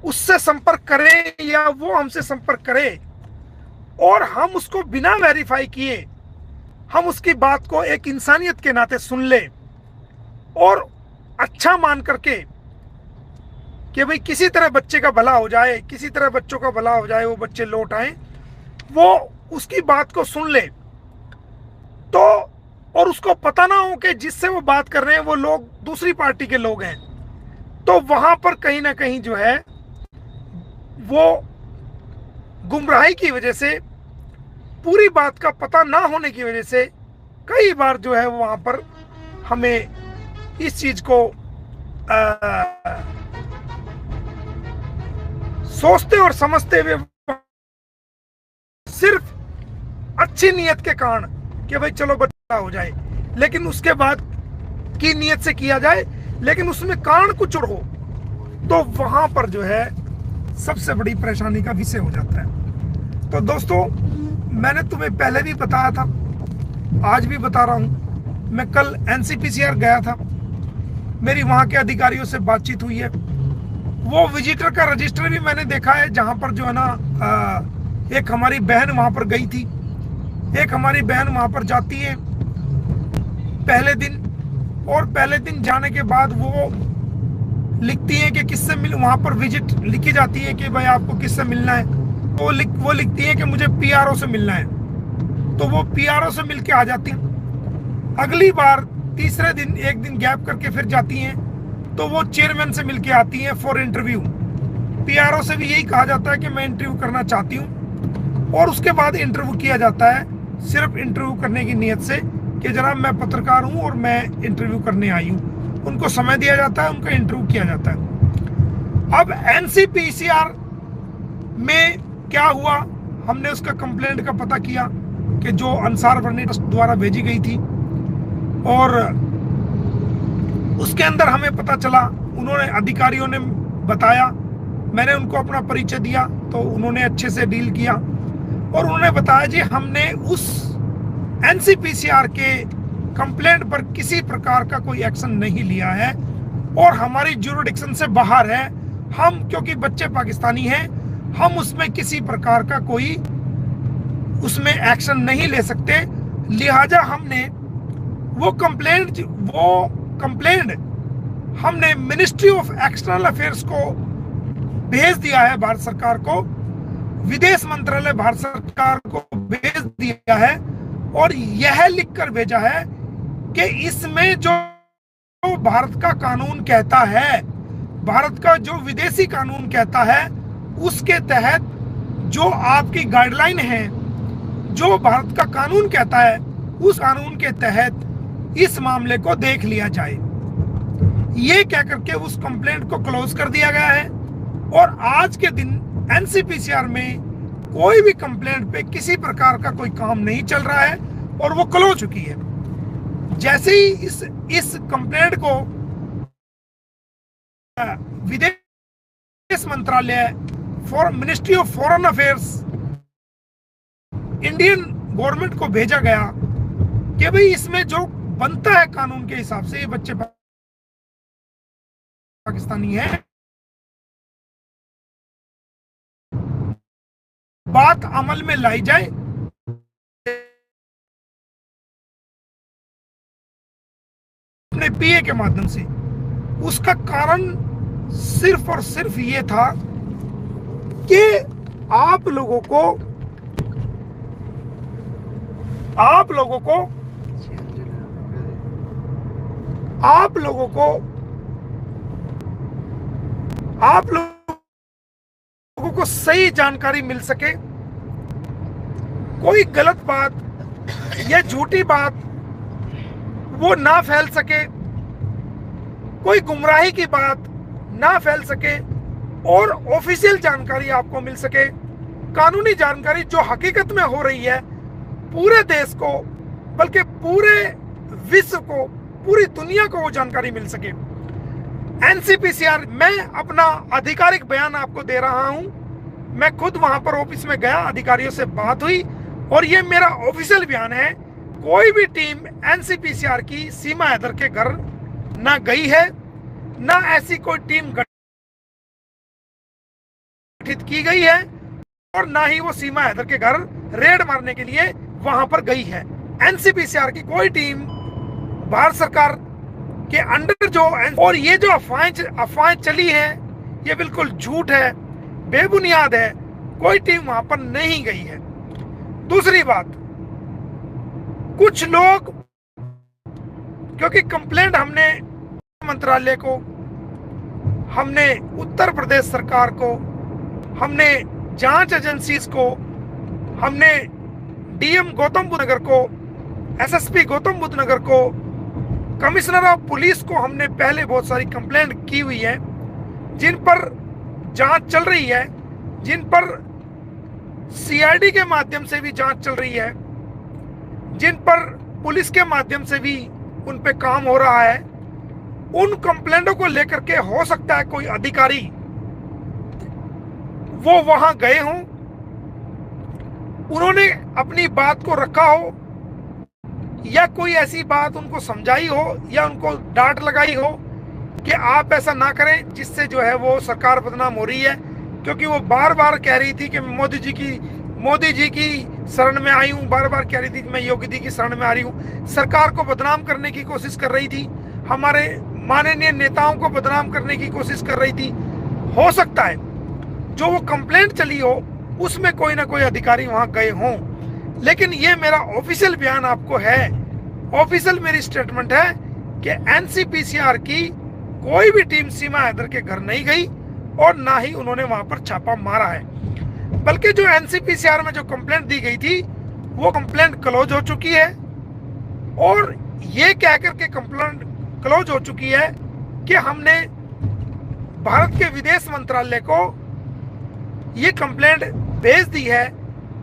उससे संपर्क करें या वो हमसे संपर्क करे और हम उसको बिना वेरीफाई किए हम उसकी बात को एक इंसानियत के नाते सुन ले और अच्छा मान करके कि भाई किसी तरह बच्चे का भला हो जाए, किसी तरह बच्चों का भला हो जाए, वो बच्चे लौट आए, वो उसकी बात को सुन ले, तो और उसको पता ना हो कि जिससे वो बात कर रहे हैं वो लोग दूसरी पार्टी के लोग हैं, तो वहां पर कहीं ना कहीं जो है वो गुमराही की वजह से, पूरी बात का पता ना होने की वजह से कई बार जो है वहां पर हमें इस चीज को सोचते और समझते हुए सिर्फ अच्छी नियत के कारण कि भाई चलो बच्चा हो जाए, लेकिन उसके बाद की नियत से किया जाए लेकिन उसमें कारण कुछ और हो, तो वहां पर जो है सबसे बड़ी परेशानी का विषय हो जाता है। तो दोस्तों, मैंने तुम्हें पहले भी बताया था, आज भी बता रहा हूं, मैं कल एनसीपीसीआर गया था, मेरी वहां के अधिकारियों से बातचीत हुई है, वो विजिटर का रजिस्टर भी मैंने देखा है, जहां पर जो है ना एक हमारी बहन वहां पर गई थी, एक हमारी बहन वहां पर जाती है पहले दिन, और पहले दिन जाने के बाद वो लिखती है कि किससे मिल, वहां पर विजिट लिखी जाती है कि भाई आपको किससे मिलना है, तो वो लिखती है कि मुझे पीआरओ से मिलना है, तो वो पीआरओ से मिलके आ जाती हैं। अगली बार तीसरे दिन एक दिन गैप करके फिर जाती हैं, तो वो चेयरमैन से मिलके आती हैं फॉर इंटरव्यू। पीआरओ से भी यही कहा जाता है कि मैं इंटरव्यू करना चाहती हूँ, और उसके बाद इंटरव्यू किया जाता है, सिर्फ इंटरव्यू करने की नीयत से कि जनाब मैं पत्रकार हूं और मैं इंटरव्यू करने आई हूं। उनको समय दिया जाता है, उनका इंटरव्यू किया जाता है। अब एनसीपीसीआर में क्या हुआ, हमने उसका कंप्लेंट का पता किया कि जो अंसार वर्णी ट्रस्ट द्वारा भेजी गई थी, और उसके अंदर हमें पता चला, उन्होंने अधिकारियों ने बताया, मैंने उनको अपना परिचय दिया तो उन्होंने अच्छे से डील किया और उन्होंने बताया जी हमने उस एनसीपीसीआर के कंप्लेंट पर किसी प्रकार का कोई एक्शन नहीं लिया है और हमारी ज्यूरिडिक्शन से बाहर है। हम क्योंकि बच्चे पाकिस्तानी हैं, हम उसमें किसी प्रकार का कोई उसमें एक्शन नहीं ले सकते, लिहाजा हमने वो कंप्लेंट हमने मिनिस्ट्री ऑफ एक्सटर्नल अफेयर्स को भेज दिया है, भारत सरकार को, विदेश मंत्रालय भारत सरकार को भेज दिया है और यह लिखकर भेजा है कि इसमें जो भारत का कानून कहता है, भारत का जो विदेशी कानून कहता है, उसके तहत जो आपकी गाइडलाइन है, जो भारत का कानून कहता है, उस कानून के तहत इस मामले को देख लिया जाए। ये कह करके उस कंप्लेंट को क्लोज कर दिया गया है और आज के दिन एनसीपीसीआर में कोई भी कंप्लेंट पे किसी प्रकार का कोई काम नहीं चल रहा है और वो क्लोज हो चुकी है। जैसे ही इस कंप्लेंट को विदेश मंत्रालय ministry of foreign affairs Indian government को भेजा गया कि भाई इसमें जो बनता है कानून के हिसाब से, ये बच्चे पाकिस्तानी है, बात अमल में लाई जाए। अपने पीए के माध्यम से। उसका कारण सिर्फ और सिर्फ ये था कि आप लोगों को सही जानकारी मिल सके, कोई गलत बात या झूठी बात वो ना फैल सके, कोई गुमराही की बात ना फैल सके और ऑफिशियल जानकारी आपको मिल सके, कानूनी जानकारी जो हकीकत में हो रही है, पूरे देश को बल्कि पूरे विश्व को, पूरी दुनिया को वो जानकारी मिल सके। एनसीपीसीआर, मैं अपना आधिकारिक बयान आपको दे रहा हूं। मैं खुद वहां पर ऑफिस में गया, अधिकारियों से बात हुई और ये मेरा ऑफिशियल बयान है। कोई भी टीम एनसीपीसीआर की सीमा हैदर के घर ना गई है, ना ऐसी कोई टीम गठित की गई है और ना ही वो सीमा हैदर के घर रेड मारने के लिए वहां पर गई है। एनसीपीसीआर की कोई टीम भारत सरकार के अंडर जो, और ये जो अफवाहें चली है ये बिल्कुल झूठ है, बेबुनियाद है, कोई टीम वहां पर नहीं गई है। दूसरी बात, कुछ लोग, क्योंकि कंप्लेंट हमने मंत्रालय को, हमने उत्तर प्रदेश सरकार को, हमने जांच एजेंसीज को, हमने डीएम गौतम बुद्ध नगर को, एसएसपी गौतम बुद्ध नगर को, कमिश्नर ऑफ पुलिस को हमने पहले बहुत सारी कंप्लेंट की हुई है, जिन पर जांच चल रही है, जिन पर सीआईडी के माध्यम से भी जांच चल रही है, जिन पर पुलिस के माध्यम से भी उन पे काम हो रहा है। उन कंप्लेंटों को लेकर के हो सकता है कोई अधिकारी वो वहां गए हों, उन्होंने अपनी बात को रखा हो या कोई ऐसी बात उनको समझाई हो या उनको डांट लगाई हो कि आप ऐसा ना करें, जिससे जो है वो सरकार बदनाम हो रही है। क्योंकि वो बार बार कह रही थी कि मोदी जी की शरण में आई हूं, बार बार कह रही थी कि मैं योगी जी की शरण में आ रही हूं, सरकार को बदनाम करने की कोशिश कर रही थी, हमारे माननीय नेताओं को बदनाम करने की कोशिश कर रही थी। हो सकता है जो वो कंप्लेंट चली हो उसमें कोई ना कोई अधिकारी वहां गए हों, लेकिन ये मेरा ऑफिशियल बयान आपको है, ऑफिशियल मेरी स्टेटमेंट है कि एनसीपीसीआर की कोई भी टीम सीमा हैदर के घर नहीं गई और ना ही उन्होंने वहां पर छापा मारा है। बल्कि जो एनसीपीसीआर में जो कंप्लेंट दी गई थी वो कंप्लेंट क्लोज हो चुकी है, और ये कह करके कंप्लेंट क्लोज हो चुकी है कि हमने भारत के विदेश मंत्रालय को ये कंप्लेंट भेज दी है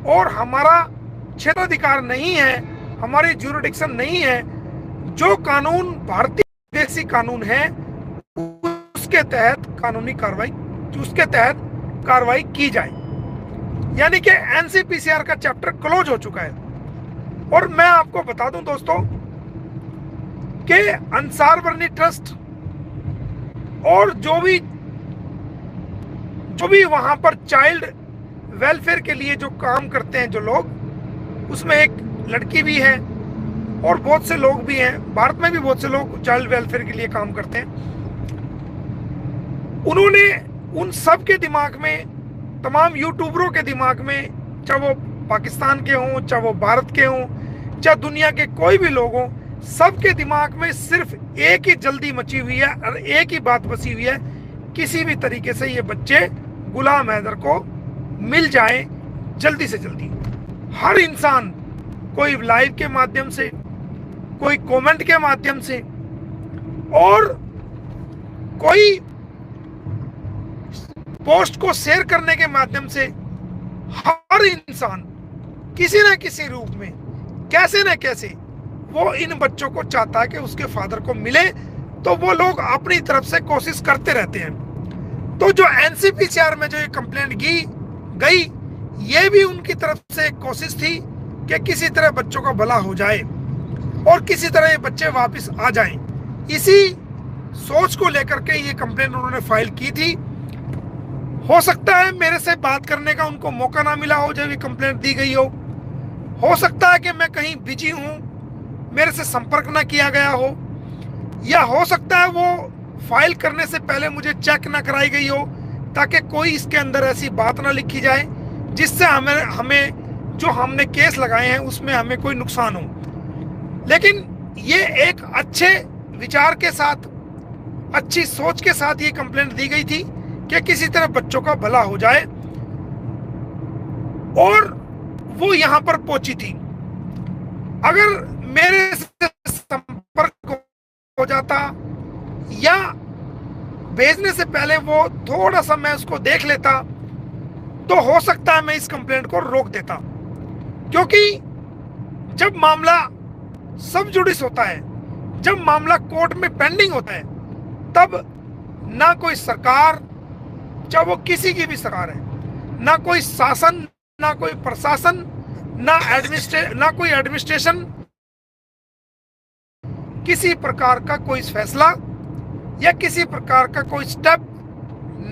और हमारा क्षेत्राधिकार नहीं है, हमारी ज्यूरिडिक्शन नहीं है। जो कानून भारतीय विदेशी कानून है उसके तहत कानूनी कार्रवाई, उसके तहत कार्रवाई की जाए। यानी कि एनसीपीसीआर का चैप्टर क्लोज हो चुका है। और मैं आपको बता दूं दोस्तों कि अंसार बरनी ट्रस्ट और जो भी वहां पर चाइल्ड वेलफेयर के लिए जो काम करते हैं जो लोग, उसमें एक लड़की भी है और बहुत से लोग भी हैं, भारत में भी बहुत से लोग चाइल्ड वेलफेयर के लिए काम करते हैं। उन्होंने उन सब के दिमाग में, तमाम यूट्यूबरों के दिमाग में, चाहे वो पाकिस्तान के हों, चाहे वो भारत के हों, चाहे दुनिया के कोई भी लोग हों, सबके दिमाग में सिर्फ एक ही जल्दी मची हुई है और एक ही बात बसी हुई है, किसी भी तरीके से ये बच्चे गुलाम हैदर को मिल जाए जल्दी से जल्दी। हर इंसान, कोई लाइव के माध्यम से, कोई कमेंट के माध्यम से, और कोई पोस्ट को शेयर करने के माध्यम से, हर इंसान किसी न किसी रूप में, कैसे न कैसे वो इन बच्चों को चाहता है कि उसके फादर को मिले। तो वो लोग अपनी तरफ से कोशिश करते रहते हैं। तो जो एनसीपीसीआर में जो ये कंप्लेंट गई, ये भी उनकी तरफ से एक कोशिश थी कि किसी तरह बच्चों का भला हो जाए और किसी तरह ये बच्चे वापस आ जाएं। इसी सोच को लेकर के ये कंप्लेंट उन्होंने फाइल की थी। हो सकता है मेरे से बात करने का उनको मौका ना मिला हो जब ये कंप्लेंट दी गई हो सकता है कि मैं कहीं बिजी हूं, मेरे से संपर्क ना किया गया हो, या हो सकता है वो फाइल करने से पहले मुझे चेक ना कराई गई हो, ताकि कोई इसके अंदर ऐसी बात ना लिखी जाए जिससे हमें जो हमने केस लगाए हैं उसमें हमें कोई नुकसान हो। लेकिन ये एक अच्छे विचार के साथ, अच्छी सोच के साथ ये कंप्लेंट दी गई थी कि किसी तरह बच्चों का भला हो जाए, और वो यहां पर पहुंची थी। अगर मेरे से संपर्क हो जाता या भेजने से पहले वो थोड़ा सा मैं उसको देख लेता, तो हो सकता है मैं इस कंप्लेंट को रोक देता। क्योंकि जब मामला सब जुडिस होता है, जब मामला कोर्ट में पेंडिंग होता है, तब ना कोई सरकार, चाहे वो किसी की भी सरकार है, ना कोई शासन, ना कोई प्रशासन, ना कोई एडमिनिस्ट्रेशन किसी प्रकार का कोई फैसला या किसी प्रकार का कोई स्टेप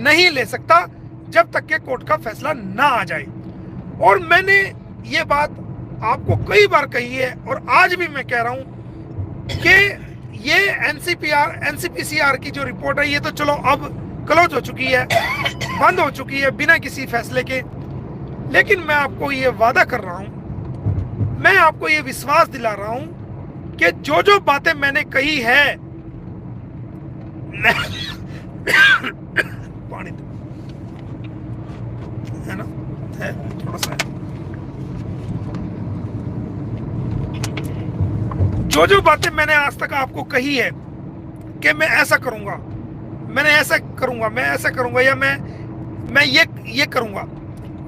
नहीं ले सकता जब तक कि कोर्ट का फैसला ना आ जाए। और मैंने ये बात आपको कई बार कही है और आज भी मैं कह रहा हूं कि ये एनसीपीसीआर की जो रिपोर्ट है, ये तो चलो अब क्लोज हो चुकी है, बंद हो चुकी है बिना किसी फैसले के। लेकिन मैं आपको ये वादा कर रहा हूं, मैं आपको ये विश्वास दिला रहा हूं कि जो जो बातें मैंने कही है पानी है ना, है थोड़ा सा, जो बातें मैंने आज तक आपको कही है कि मैं ऐसा करूंगा, मैंने ऐसा करूंगा, मैं ऐसा करूंगा, या मैं ये करूंगा,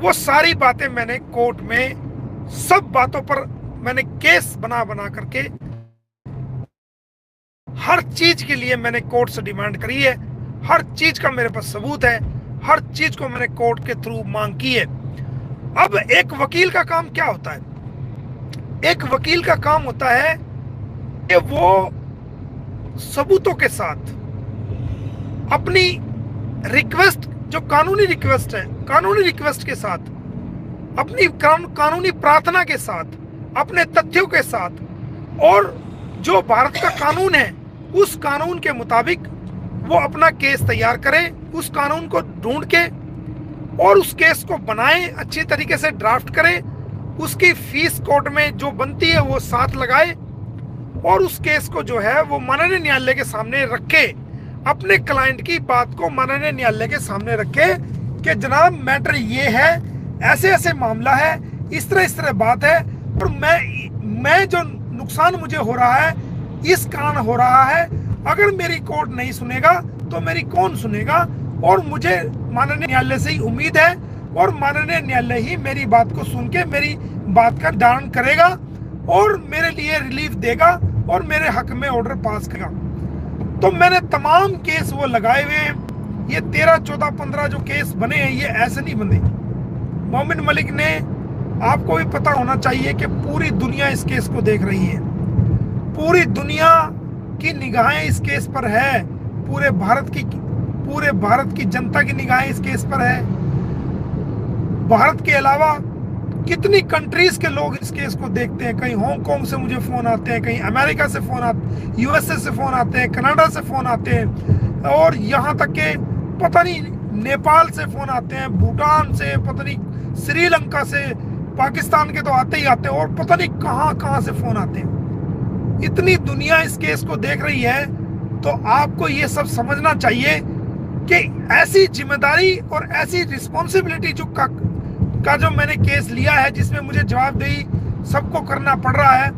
वो सारी बातें मैंने कोर्ट में, सब बातों पर मैंने केस बना करके हर चीज के लिए मैंने कोर्ट से डिमांड करी है। हर चीज का मेरे पास सबूत है, हर चीज को मैंने कोर्ट के थ्रू मांग की है। अब एक वकील का काम क्या होता है? एक वकील का काम होता है कि वो सबूतों के साथ अपनी रिक्वेस्ट, जो कानूनी रिक्वेस्ट है, कानूनी रिक्वेस्ट के साथ, अपनी कानूनी प्रार्थना के साथ, अपने तथ्यों के साथ, और जो भारत का कानून है उस कानून के मुताबिक वो अपना केस तैयार करे, उस कानून को ढूंढ के और उस केस को बनाए, अच्छी तरीके से ड्राफ्ट करे, उसकी फीस कोर्ट में जो बनती है वो साथ लगाए, और उस केस को जो है वो माननीय न्यायालय के सामने रखे, अपने क्लाइंट की बात को माननीय न्यायालय के सामने रखे कि जनाब मैटर ये है, ऐसे ऐसे मामला है, इस तरह बात है। और मैं जो नुकसान मुझे हो रहा है इस कारण हो रहा है, अगर मेरी कोर्ट नहीं सुनेगा तो मेरी कौन सुनेगा। और मुझे माननीय न्यायालय से ही उम्मीद है, और माननीय न्यायालय ही मेरी बात को सुन के मेरी बात का निदान करेगा और मेरे लिए रिलीफ देगा और मेरे हक में ऑर्डर पास करेगा। तो मैंने तमाम केस वो लगाए हुए हैं। ये 13, 14, 15 जो केस बने हैं ये ऐसे नहीं बने। मोमिन मलिक ने, आपको भी पता होना चाहिए कि पूरी दुनिया इस केस को देख रही है, पूरी दुनिया की निगाहें इस केस पर है, पूरे भारत की जनता की निगाहें इस केस पर है। भारत के अलावा कितनी कंट्रीज के लोग इस केस को देखते हैं। कहीं हांगकांग से मुझे फोन आते हैं, कहीं अमेरिका से फोन आते, यूएसए से फोन आते हैं, कनाडा से फोन आते हैं, और यहाँ तक के पता नहीं नेपाल से फोन आते हैं, भूटान से, पता नहीं श्रीलंका से, पाकिस्तान के तो आते ही आते हैं, और पता नहीं कहाँ कहाँ से फोन आते हैं। इतनी दुनिया इस केस को देख रही है, तो आपको ये सब समझना चाहिए कि ऐसी जिम्मेदारी और ऐसी रिस्पॉन्सिबिलिटी का जो मैंने केस लिया है, जिसमें मुझे जवाबदेही सबको करना पड़ रहा है,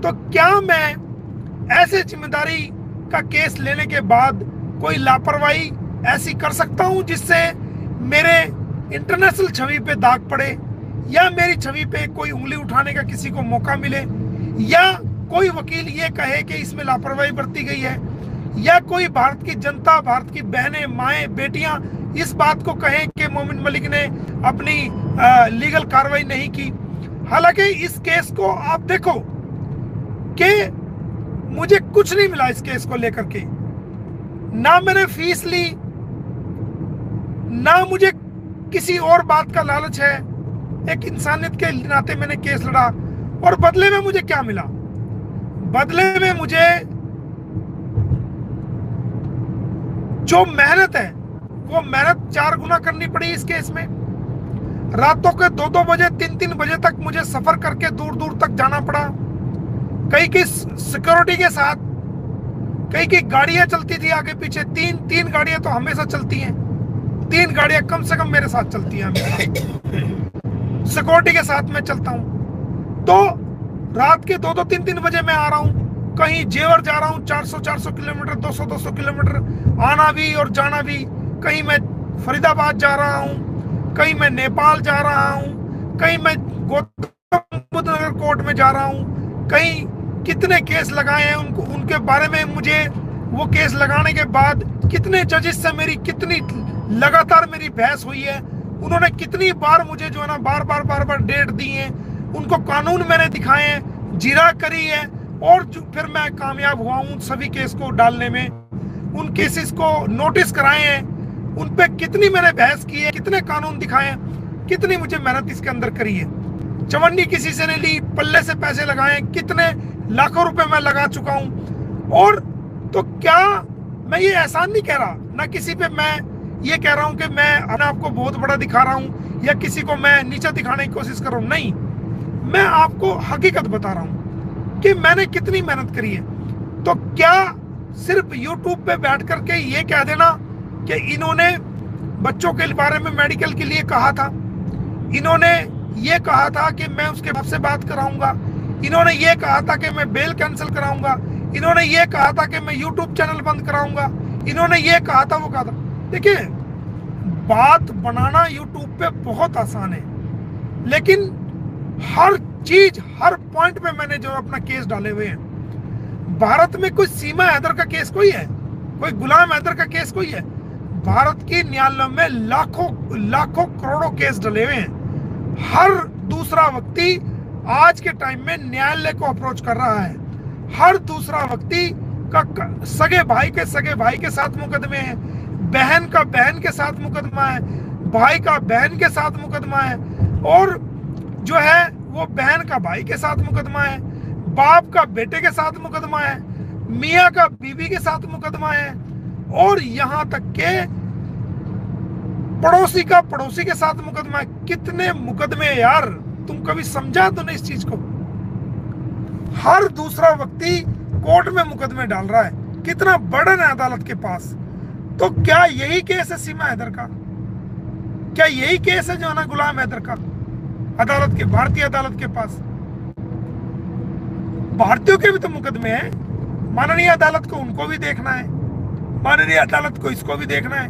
तो क्या मैं ऐसे जिम्मेदारी का केस लेने के बाद कोई लापरवाही ऐसी कर सकता हूं जिससे मेरे इंटरनेशनल छवि पे दाग पड़े, या मेरी छवि पे कोई उंगली उठाने का किसी को मौका मिले, या कोई वकील ये कहे कि इसमें लापरवाही बरती गई है, या कोई भारत की जनता, भारत की बहनें, माएं, बेटियां इस बात को कहें कि मोमिन मलिक ने अपनी लीगल कार्रवाई नहीं की। हालांकि इस केस को आप देखो कि मुझे कुछ नहीं मिला इस केस को लेकर के, ना मैंने फीस ली, ना मुझे किसी और बात का लालच है। एक इंसानियत के नाते मैंने केस लड़ा, और बदले में मुझे क्या मिला? बदले में मुझे जो मेहनत है वो मेहनत 4 गुना करनी पड़ी इस केस में। रातों के 2-2 बजे, 3-3 बजे तक मुझे सफर करके दूर दूर तक जाना पड़ा, कई की सिक्योरिटी के साथ, कई की गाड़ियां चलती थी आगे पीछे। 3 गाड़ियां तो हमेशा चलती हैं, 3 गाड़ियां कम से कम मेरे साथ चलती हैं, सिक्योरिटी के साथ मैं चलता हूं। तो रात के 2-2, 3-3 बजे मैं आ रहा हूं, कहीं जेवर जा रहा हूं 400 किलोमीटर, 200 किलोमीटर आना भी और जाना भी। कहीं मैं फरीदाबाद जा रहा हूं, कहीं मैं नेपाल जा रहा हूं, कहीं मैं गौतम बुद्ध नगर कोर्ट में जा रहा हूं, कहीं कितने केस लगाए हैं उनके बारे में मुझे, वो केस लगाने के बाद कितने जजेस से मेरी कितनी लगातार मेरी बहस हुई है, उन्होंने कितनी बार मुझे जो है ना बार बार डेट दी है, उनको कानून मैंने दिखाए हैं, जीरा करी है, और फिर मैं कामयाब हुआ हूं सभी केस को डालने में। उन केसेस को नोटिस कराए हैं, उन पे कितनी मैंने बहस की है, कितने कानून दिखाए हैं, कितनी मुझे मेहनत इसके अंदर करी है। चवन्नी किसी से नहीं ली, पल्ले से पैसे लगाए, कितने लाखों रुपए मैं लगा चुका हूं। और तो क्या मैं ये एहसान नहीं कह रहा, ना किसी पे मैं ये कह रहा हूं कि मैं अपने आपको बहुत बड़ा दिखा रहा हूं या किसी को मैं नीचा दिखाने की कोशिश कर रहा हूं। नहीं, मैं आपको हकीकत बता रहा हूं कि मैंने कितनी मेहनत करी है। तो क्या सिर्फ YouTube पे बैठ करके ये कह देना कि इन्होंने बच्चों के बारे में मेडिकल के लिए कहा था, इन्होंने ये कहा था कि मैं उसके बाप से बात कराऊंगा, इन्होंने ये कहा था कि मैं बेल कैंसिल कराऊंगा, इन्होंने ये कहा था कि मैं YouTube चैनल बंद कराऊंगा, इन्होंने ये कहा था, वो कहा था। देखिए, बात बनाना YouTube पे बहुत आसान है, लेकिन हर चीज, हर पॉइंट पे मैंने जो अपना केस डाले हुए हैं। भारत में कोई सीमा हैदर का केस कोई है, कोई गुलाम हैदर का केस कोई है? भारत की न्यायालयों में लाखों करोड़ों केस डले हुए हैं। हर दूसरा व्यक्ति आज के टाइम में न्यायालय को अप्रोच कर रहा है। हर दूसरा व्यक्ति का सगे भाई के साथ मुकदमे हैं, बहन का बहन के साथ मुकदमा है, भाई का बहन के साथ मुकदमा है, और जो है वो बहन का भाई के साथ मुकदमा है, बाप का बेटे के साथ मुकदमा है, मियाँ का बीवी के साथ मुकदमा है, और यहां तक के पड़ोसी का पड़ोसी के साथ मुकदमा है। कितने मुकदमे यार, तुम कभी समझा तो नहीं इस चीज को? हर दूसरा व्यक्ति कोर्ट में मुकदमे डाल रहा है, कितना बर्डन है अदालत के पास। तो क्या यही केस है सीमा हैदर का? क्या यही केस है जो है ना गुलाम हैदर का अदालत के, भारतीय अदालत के पास? भारतीयों के भी तो मुकदमे हैं, माननीय अदालत को उनको भी देखना है, माननीय अदालत को इसको भी देखना है।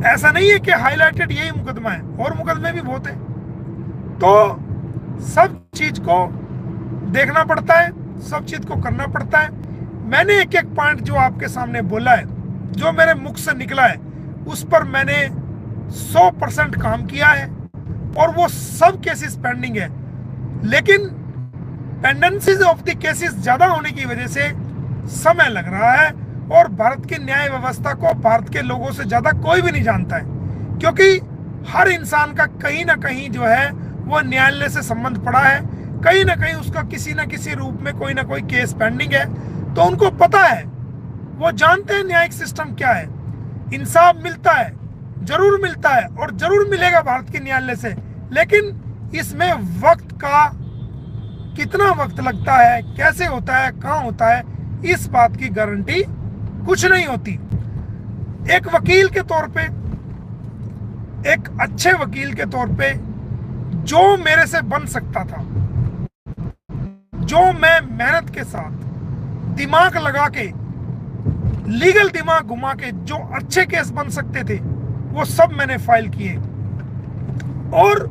ऐसा नहीं है कि हाईलाइटेड यही मुकदमा है, और मुकदमे भी बहुत है। तो सब चीज को देखना पड़ता है, सब चीज को करना पड़ता है। मैंने एक एक पॉइंट जो आपके सामने बोला है, जो मेरे मुख से निकला है, उस पर मैंने 100% काम किया है, और वो सब केसेस पेंडिंग है। लेकिन पेंडेंसीज ऑफ द केसेस ज्यादा होने की वजह से समय लग रहा है, और भारत की न्याय व्यवस्था को भारत के लोगों से ज्यादा कोई भी नहीं जानता है, क्योंकि हर इंसान का कहीं ना कहीं जो है वो न्यायालय से संबंध पड़ा है, कहीं ना कहीं उसका किसी ना किसी रूप में कोई ना कोई केस पेंडिंग है। तो उनको पता है, वो जानते हैं न्यायिक सिस्टम क्या है, इंसाफ मिलता है, जरूर मिलता है, और जरूर मिलेगा भारत के न्यायालय से। लेकिन इसमें वक्त का कितना वक्त लगता है, कैसे होता है, कहाँ होता है, इस बात की गारंटी कुछ नहीं होती। एक वकील के तौर पे, एक अच्छे वकील के तौर पे, जो मेरे से बन सकता था, जो मैं मेहनत के साथ दिमाग लगा के, लीगल दिमाग घुमा के जो अच्छे केस बन सकते थे, वो सब मैंने फाइल किए। और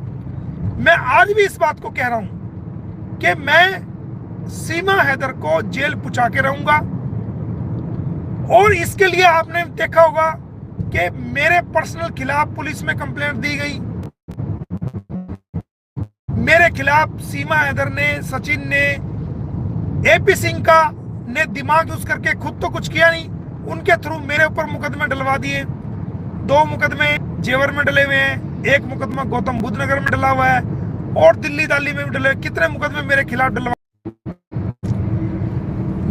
मैं आज भी इस बात को कह रहा हूं कि मैं सीमा हैदर को जेल पहुंचा के रहूंगा। और इसके लिए आपने देखा होगा कि मेरे पर्सनल खिलाफ पुलिस में कंप्लेंट दी गई, मेरे खिलाफ सीमा हैदर ने, सचिन ने, एपी सिंह का ने दिमाग यूज करके खुद तो कुछ किया नहीं, उनके थ्रू मेरे ऊपर मुकदमे डलवा दिए। 2 मुकदमे जेवर में डले हुए हैं, 1 मुकदमा गौतम बुद्ध नगर में डला हुआ है, और दिल्ली दाली में भी डले। कितने मुकदमे मेरे खिलाफ डलवा,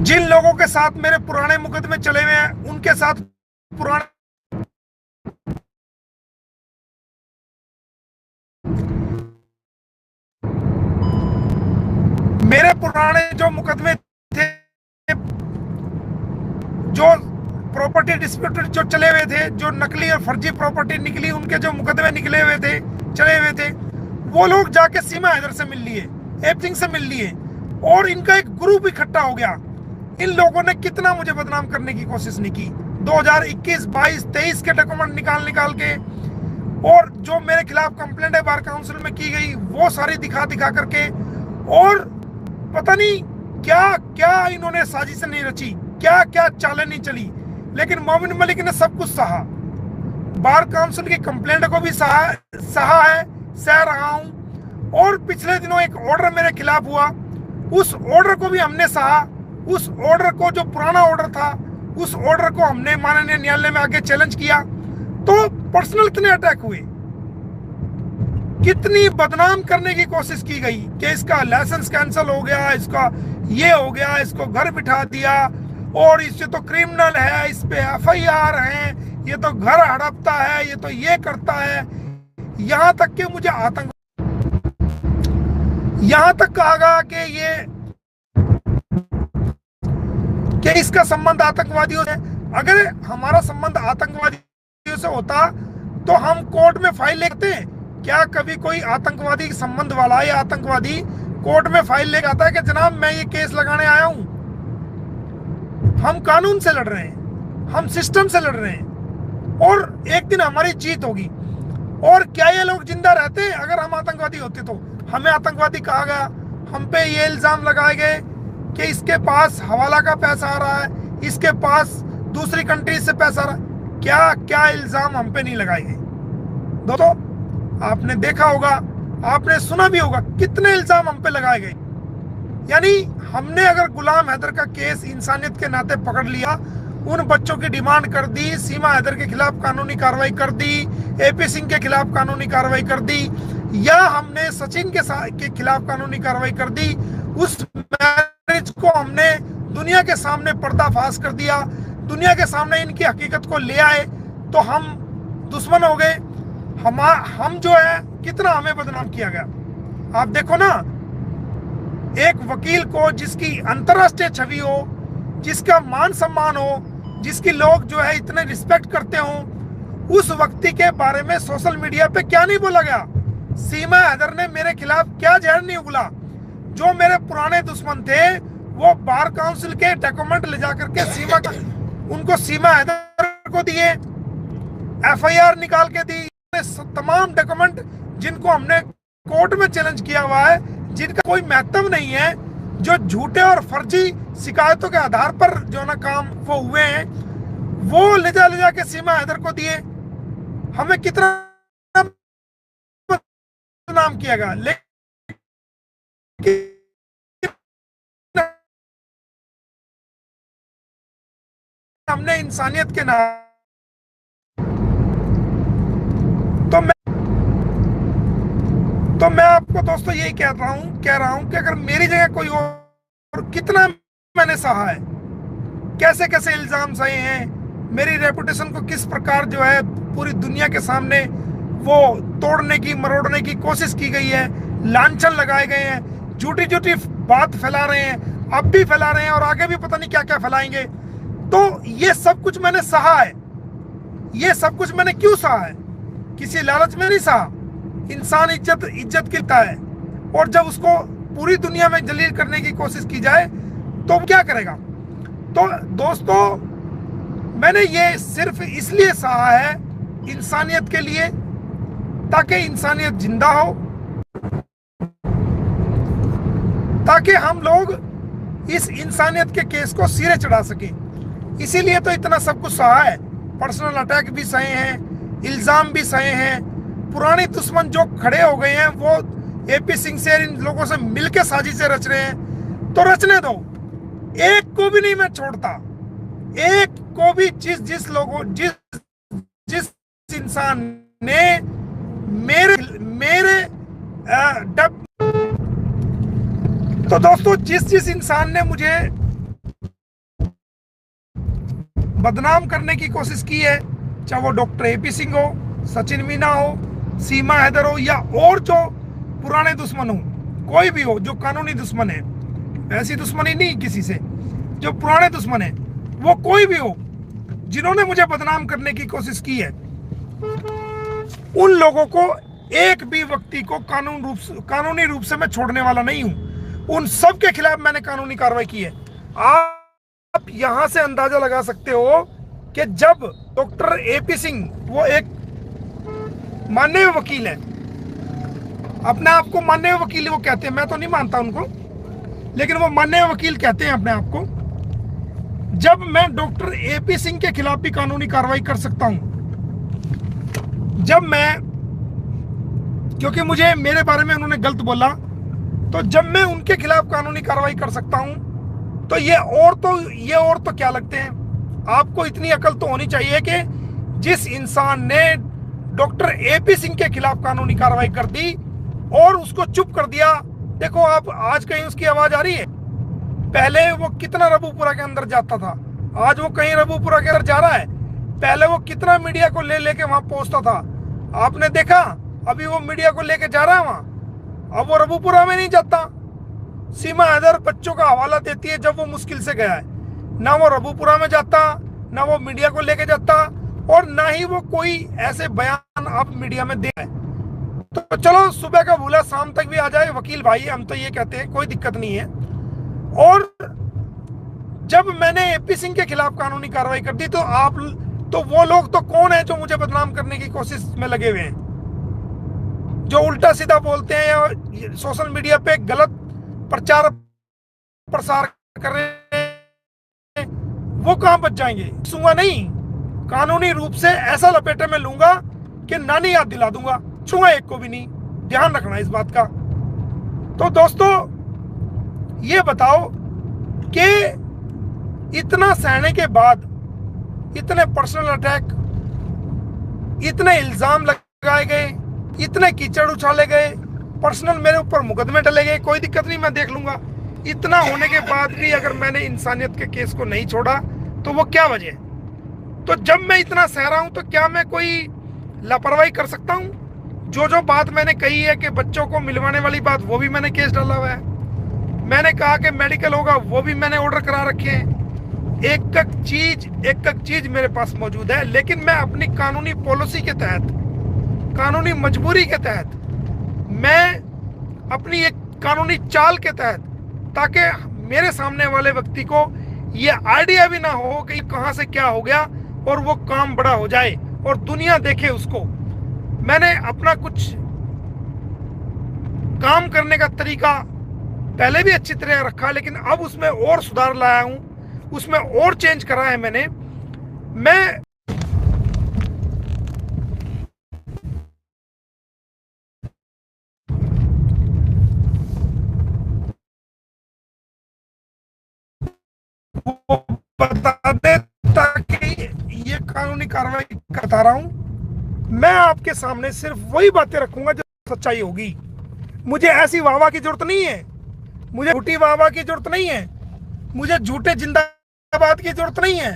जिन लोगों के साथ मेरे पुराने मुकदमे चले हुए हैं, उनके साथ पुराने मेरे पुराने जो मुकदमे थे, जो प्रॉपर्टी डिस्प्यूट जो चले हुए थे, जो नकली और फर्जी प्रॉपर्टी निकली, उनके जो मुकदमे निकले हुए थे, चले हुए थे, वो लोग जाके सीमा हैदर से मिल लिए, एपी सिंह से मिल लिए, और इनका एक ग्रुप इकट्ठा हो गया। इन लोगों ने कितना मुझे बदनाम करने की कोशिश नहीं की। 2021, 22, 23 के डॉक्यूमेंट निकाल के, और जो मेरे खिलाफ कंप्लेंट है बार काउंसिल में की गई, वो सारी दिखा करके, और पता नहीं क्या क्या इन्होंने साजिश नहीं रची, क्या क्या चालें नहीं चली। लेकिन मोमिन मलिक ने सब कुछ सहा, बार काउंसिल की कंप्लेंट को भी सह रहा हूं। और पिछले दिनों एक ऑर्डर मेरे खिलाफ हुआ, उस ऑर्डर को भी हमने सहा। उस ऑर्डर को, जो पुराना ऑर्डर था, उस ऑर्डर को हमने माननीय न्यायालय में आके चैलेंज किया। तो पर्सनल कितने अटैक हुए, कितनी बदनाम करने की कोशिश की गई कि इसका लाइसेंस कैंसिल हो गया, इसका ये हो गया, इसको घर बिठा दिया, और इससे तो क्रिमिनल है, इस पे एफआईआर है, ये तो घर हड़पता है, ये तो ये करता है। यहां तक कि मुझे यहां तक कहा गया कि इसका संबंध आतंकवादियों से। अगर हमारा संबंध आतंकवादियों से होता तो हम कोर्ट में फाइल लेते हैं क्या? कभी कोई आतंकवादी संबंध वाला या आतंकवादी कोर्ट में फाइल लेकर आता है कि जनाब मैं ये केस लगाने आया हूं? हम कानून से लड़ रहे हैं, हम सिस्टम से लड़ रहे हैं, और एक दिन हमारी जीत होगी। और क्या ये लोग जिंदा रहते अगर हम आतंकवादी होते? तो हमें आतंकवादी कहा गया, हम पे ये इल्जाम लगाए गए कि इसके पास हवाला का पैसा आ रहा है, इसके पास दूसरी कंट्री से पैसा आ रहा है। क्या क्या इल्जाम हम पे नहीं लगाए गए? दोस्तों, आपने देखा होगा, आपने सुना भी होगा कितने इल्जाम हम पे लगाए गए। यानी हमने अगर गुलाम हैदर का केस इंसानियत के नाते पकड़ लिया, उन बच्चों की डिमांड कर दी, सीमा हैदर के खिलाफ कानूनी कार्रवाई कर दी, एपी सिंह के खिलाफ कानूनी कार्रवाई कर दी, या हमने सचिन के खिलाफ कानूनी कार्रवाई कर दी, उस मैरिज को हमने दुनिया के सामने पर्दाफाश कर दिया, दुनिया के सामने इनकी हकीकत को ले आए, तो हम दुश्मन हो गए। हम जो है कितना हमें बदनाम किया गया। आप देखो ना, एक वकील को जिसकी अंतरराष्ट्रीय छवि हो, जिसका मान सम्मान हो, जिसकी लोग जो है इतने रिस्पेक्ट करते हो, उस व्यक्ति के बारे में सोशल मीडिया पे क्या नहीं बोला गया? सीमा हैदर ने मेरे खिलाफ क्या जहर नहीं उगला? जो मेरे पुराने दुश्मन थे वो बार काउंसिल के डॉक्यूमेंट ले जाकर के उनको सीमा हैदर को दिए, एफआईआर निकाल के दी। तमाम डॉक्यूमेंट जिनको हमने कोर्ट में चैलेंज किया हुआ है, जिनका कोई महत्व नहीं है, जो झूठे और फर्जी शिकायतों के आधार पर जो ना काम वो हुए हैं, वो ले जा के सीमा हैदर को दिए। हमें कितना नाम किया गया, लेकिन हमने इंसानियत के नाम तो मैं आपको दोस्तों यही कह रहा हूं कि अगर मेरी जगह कोई और कितना मैंने सहा है, कैसे कैसे इल्जाम सहे हैं, मेरी रेपुटेशन को किस प्रकार जो है पूरी दुनिया के सामने वो तोड़ने की मरोड़ने की कोशिश की गई है, लांछन लगाए गए हैं, झूठी झूठी बात फैला रहे हैं, अब भी फैला रहे हैं और आगे भी पता नहीं क्या क्या फैलाएंगे। तो ये सब कुछ मैंने सहा है। ये सब कुछ मैंने क्यों सहा है? किसी लालच में नहीं सहा। इंसान इज्जत गिरता है, और जब उसको पूरी दुनिया में जलील करने की कोशिश की जाए तो क्या करेगा? तो दोस्तों, मैंने ये सिर्फ इसलिए सहा है इंसानियत के लिए, ताकि इंसानियत जिंदा हो, ताकि हम लोग इस इंसानियत के केस को सिरे चढ़ा सकें। इसीलिए तो इतना सब कुछ सहा है। पर्सनल अटैक भी सहे हैं, इल्जाम भी सहे हैं, पुराने दुश्मन जो खड़े हो गए हैं वो एपी सिंह से इन लोगों से मिलकर साजिशें रच रहे हैं, तो रचने दो। एक को भी नहीं मैं छोड़ता, एक को भी। जिस इंसान ने मेरे तो दोस्तों, जिस इंसान ने मुझे बदनाम करने की कोशिश की है, चाहे वो डॉक्टर एपी सिंह हो, सचिन मीना हो, सीमा हैदर हो, या और जो पुराने दुश्मन हो, कोई भी हो जो कानूनी दुश्मन है, ऐसी दुश्मनी नहीं किसी से, जो पुराने दुश्मन है, वो कोई भी हो जिन्होंने मुझे बदनाम करने की कोशिश की है, उन लोगों को, एक भी व्यक्ति को कानूनी रूप से मैं छोड़ने वाला नहीं हूं। उन सब के खिलाफ मैंने कानूनी कार्रवाई की है। आप यहां से अंदाजा लगा सकते हो कि जब डॉक्टर एपी सिंह, वो एक माननीय वकील है, अपने आप को माननीय वकील वो कहते हैं, मैं तो नहीं मानता उनको, लेकिन वो माननीय वकील कहते हैं अपने आप को। जब मैं डॉक्टर एपी सिंह के खिलाफ भी कानूनी कार्रवाई कर सकता हूं, जब मैं, क्योंकि मुझे मेरे बारे में उन्होंने गलत बोला, तो जब मैं उनके खिलाफ कानूनी कार्रवाई कर सकता हूं, तो ये और तो क्या लगते हैं? आपको इतनी अकल तो होनी चाहिए कि जिस इंसान ने डॉक्टर एपी सिंह के खिलाफ कानूनी कार्रवाई कर दी और उसको चुप कर दिया, देखो आप आज कहीं उसकी आवाज आ रही है? पहले वो कितना रबूपुरा के अंदर जाता था, आज वो कहीं रबूपुरा के अंदर जा रहा है? पहले वो कितना मीडिया को लेके वहां पहुंचता था, आपने देखा? अभी वो मीडिया को लेके जा रहा है वहां, अब वो रबूपुरा में नहीं जाता। सीमा हैदर बच्चों का हवाला देती है जब वो मुश्किल से गया है, ना वो रबूपुरा में जाता, ना वो मीडिया को लेके जाता, और ना ही वो कोई ऐसे बयान आप मीडिया में दे रहे हैं। तो चलो, सुबह का भूला शाम तक भी आ जाए वकील भाई, हम तो ये कहते हैं, कोई दिक्कत नहीं है। और जब मैंने एपी सिंह के खिलाफ कानूनी कार्रवाई कर दी, तो वो लोग तो कौन है जो मुझे बदनाम करने की कोशिश में लगे हुए हैं, जो उल्टा सीधा बोलते हैं या सोशल मीडिया पे गलत प्रचार प्रसार कर रहे हैं, वो कहां बच जाएंगे? सुनूंगा नहीं, कानूनी रूप से ऐसा लपेटे में लूंगा कि नानी याद दिला दूंगा, छूंगा एक को भी नहीं। ध्यान रखना इस बात का। तो दोस्तों, ये बताओ कि इतना सहने के बाद, इतने पर्सनल अटैक, इतने इल्जाम लगाए गए, इतने कीचड़ उछाले गए, पर्सनल मेरे ऊपर मुकदमे डले गए, कोई दिक्कत नहीं, मैं देख लूंगा। इतना होने के बाद भी अगर मैंने इंसानियत के केस को नहीं छोड़ा, तो वो क्या वजह है? तो जब मैं इतना सह रहा हूं, तो क्या मैं कोई लापरवाही कर सकता हूं? जो बात मैंने कही है कि बच्चों को मिलवाने वाली बात, वो भी मैंने केस डाला हुआ है। मैंने कहा कि मेडिकल होगा, वो भी मैंने ऑर्डर करा रखे हैं। एक एक चीज मेरे पास मौजूद है, लेकिन मैं अपनी कानूनी पॉलिसी के तहत, कानूनी मजबूरी के तहत, मैं अपनी एक कानूनी चाल के तहत, ताकि मेरे सामने वाले व्यक्ति को ये आइडिया भी ना हो कि कहां से क्या हो गया और वो काम बड़ा हो जाए और दुनिया देखे उसको। मैंने अपना कुछ काम करने का तरीका पहले भी अच्छी तरह रखा, लेकिन अब उसमें और सुधार लाया हूं, उसमें और चेंज करा है मैंने। मैं बता दे ताकि ये कानूनी कार्रवाई करता रहा हूं। मैं आपके सामने सिर्फ वही बातें रखूंगा जो सच्चाई होगी। मुझे ऐसी वाहवाह की जरूरत नहीं है, मुझे झूठी वाहवाह की जरूरत नहीं है, मुझे झूठे जिंदाबाद की जरूरत नहीं है।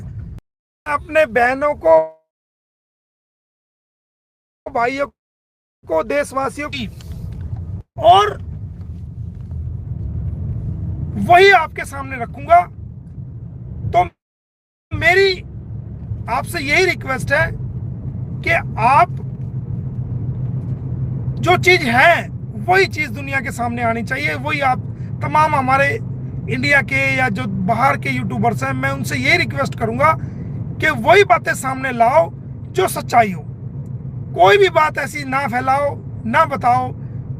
अपने बहनों को, भाइयों को, देशवासियों की, और वही आपके सामने रखूंगा। तो मेरी आपसे यही रिक्वेस्ट है कि आप जो चीज है वही चीज दुनिया के सामने आनी चाहिए। वही आप तमाम हमारे इंडिया के या जो बाहर के यूट्यूबर्स हैं, मैं उनसे यही रिक्वेस्ट करूंगा कि वही बातें सामने लाओ जो सच्चाई हो। कोई भी बात ऐसी ना फैलाओ, ना बताओ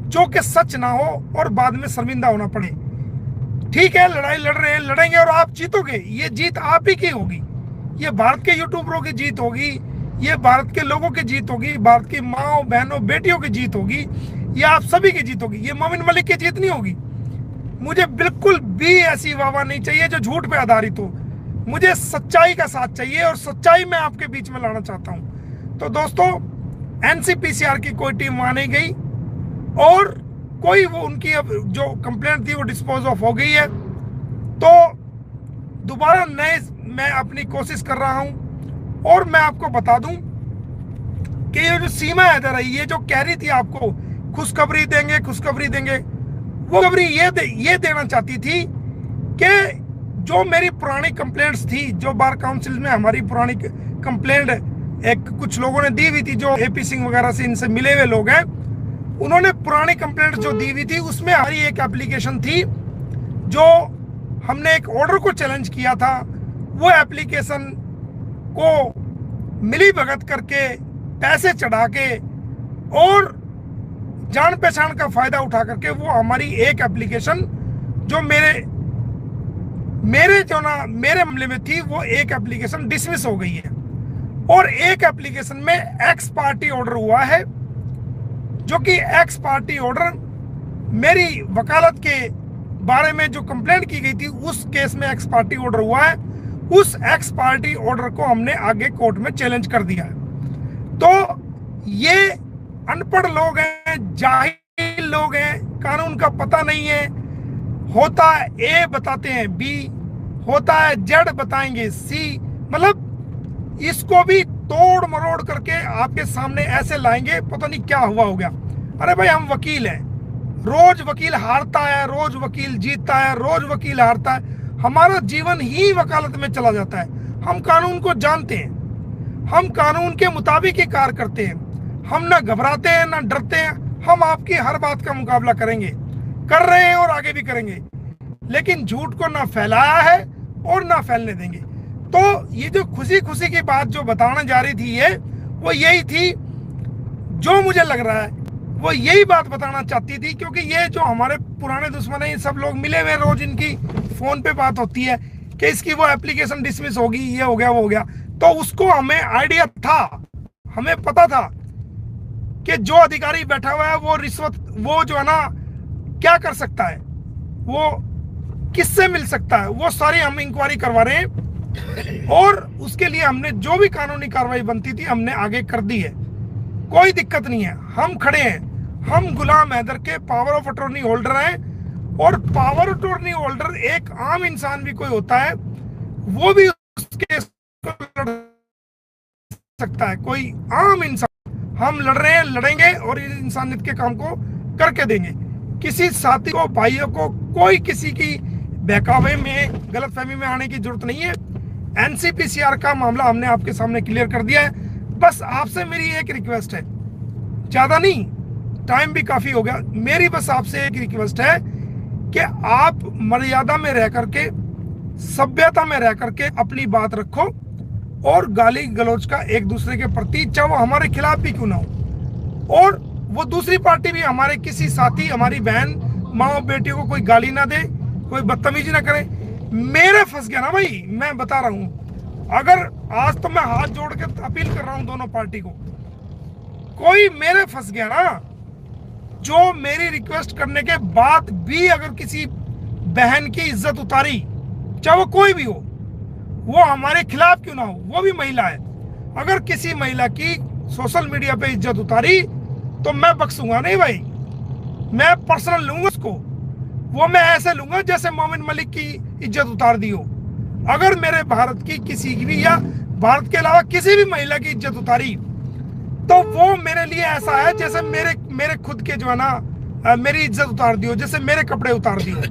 जो कि सच ना हो और बाद में शर्मिंदा होना पड़े। ठीक है, लड़ाई लड़ रहे हैं, लड़ेंगे और आप जीतोगे। ये जीत आप ही की होगी, ये भारत के यूट्यूबरों की जीत होगी, ये भारत के लोगों की जीत होगी, भारत की माओ, बहनों, बेटियों की जीत होगी, ये आप सभी की जीत होगी। ये मोमिन मलिक की जीत नहीं होगी। मुझे बिल्कुल भी ऐसी वाहवाह नहीं चाहिए जो झूठ पे आधारित हो। मुझे सच्चाई का साथ चाहिए और सच्चाई मैं आपके बीच में लाना चाहता हूं। तो दोस्तों, एनसीपीसीआर की कोई टीम वहां नहीं गई और कोई वो उनकी अब जो कंप्लेंट थी वो डिस्पोज ऑफ हो गई है। तो दोबारा नए मैं अपनी कोशिश कर रहा हूं। और मैं आपको बता दूं कि ये जो सीमा हैदर है, ये जो कह रही थी आपको खुशखबरी देंगे, खुशखबरी देंगे, वो खबरी ये देना चाहती थी कि जो मेरी पुरानी कंप्लेंट्स थी, जो बार काउंसिल में हमारी पुरानी कंप्लेंट एक कुछ लोगों ने दी हुई थी, जो एपी सिंह वगैरह से इनसे मिले हुए लोग हैं, उन्होंने पुरानी कंप्लेंट जो दी हुई थी उसमें हमारी एक एप्लीकेशन थी जो हमने एक ऑर्डर को चैलेंज किया था। वो एप्लीकेशन को मिली भगत करके, पैसे चढ़ा के और जान पहचान का फायदा उठा करके वो हमारी एक एप्लीकेशन जो मेरे मामले में थी, वो एक एप्लीकेशन डिसमिस हो गई है। और एक एप्लीकेशन में एक्स पार्टी ऑर्डर हुआ है, जो कि एक्स पार्टी ऑर्डर मेरी वकालत के बारे में जो कंप्लेंट की गई थी उस केस में एक्स पार्टी ऑर्डर हुआ है। उस एक्स पार्टी ऑर्डर को हमने आगे कोर्ट में चैलेंज कर दिया है। तो ये अनपढ़ लोग हैं, जाहिल लोग हैं, कानून का पता नहीं है। होता है ए बताते हैं बी, होता है जेड बताएंगे सी, मतलब इसको भी तोड़ मरोड़ करके आपके सामने ऐसे लाएंगे, पता नहीं क्या हुआ हो गया। अरे भाई, हम वकील हैं, रोज वकील हारता है, रोज वकील जीतता है, रोज वकील हारता है। हमारा जीवन ही वकालत में चला जाता है। हम कानून को जानते हैं, हम कानून के मुताबिक ही कार्य करते हैं। हम ना घबराते हैं ना डरते हैं। हम आपकी हर बात का मुकाबला करेंगे, कर रहे हैं और आगे भी करेंगे, लेकिन झूठ को ना फैलाया है और ना फैलने देंगे। तो ये जो खुशी खुशी की बात जो बताने जा रही थी, ये वो यही थी, जो मुझे लग रहा है वो यही बात बताना चाहती थी। क्योंकि ये जो हमारे पुराने दुश्मन हैं, सब लोग मिले हुए, रोज इनकी फोन पे बात होती है कि इसकी वो एप्लीकेशन डिसमिस होगी, ये हो गया, वो हो गया। तो उसको हमें आइडिया था, हमें पता था कि जो अधिकारी बैठा हुआ है वो रिश्वत, वो जो है ना क्या कर सकता है, वो किससे मिल सकता है, वो सारी हम इंक्वायरी करवा रहे हैं। और उसके लिए हमने जो भी कानूनी कार्रवाई बनती थी हमने आगे कर दी है। कोई दिक्कत नहीं है, हम खड़े हैं। हम गुलाम हैदर के पावर ऑफ अटॉर्नी होल्डर हैं। और पावर ऑफ अटॉर्नी होल्डर एक आम इंसान भी कोई होता है, वो भी उसके लड़ सकता है, कोई आम इंसान। हम लड़ रहे हैं, लड़ेंगे और इस इंसानियत के काम को करके देंगे। किसी साथी को, भाइयों को, कोई किसी की बहकावे में, गलतफहमी में आने की जरूरत नहीं है। एनसीपीसीआर का मामला हमने आपके सामने क्लियर कर दिया है। बस आपसे मेरी एक रिक्वेस्ट है, ज्यादा नहीं, टाइम भी काफी हो गया, मेरी बस आपसे एक रिक्वेस्ट है कि आप मर्यादा में रह करके, सभ्यता में रह करके अपनी बात रखो और गाली गलौज का एक दूसरे के प्रति, चाहे वो हमारे खिलाफ भी क्यों ना हो, और वो दूसरी पार्टी भी हमारे किसी साथी, हमारी बहन, माँ बेटियों को कोई गाली ना दे, कोई बदतमीजी ना करे। मेरे फंस गया ना भाई, मैं बता रहा हूं, अगर आज तो मैं हाथ जोड़ के अपील कर रहा हूं दोनों पार्टी को, कोई मेरे फंस गया ना, जो मेरी रिक्वेस्ट करने के बाद भी अगर किसी बहन की इज्जत उतारी, चाहे वो कोई भी हो, वो हमारे खिलाफ क्यों ना हो, वो भी महिला है, अगर किसी महिला की सोशल मीडिया पे इज्जत उतारी तो मैं बख्शूंगा नहीं भाई, मैं पर्सनल लूंगा उसको, वो मैं ऐसे लूंगा जैसे मोमिन मलिक की इज्जत उतार दी हो। अगर मेरे भारत की किसी की भी, या भारत के अलावा किसी भी महिला की इज्जत उतारी, तो वो मेरे लिए ऐसा है जैसे मेरे खुद के जो है ना, मेरी इज्जत उतार दी हो, जैसे मेरे कपड़े उतार दी हो।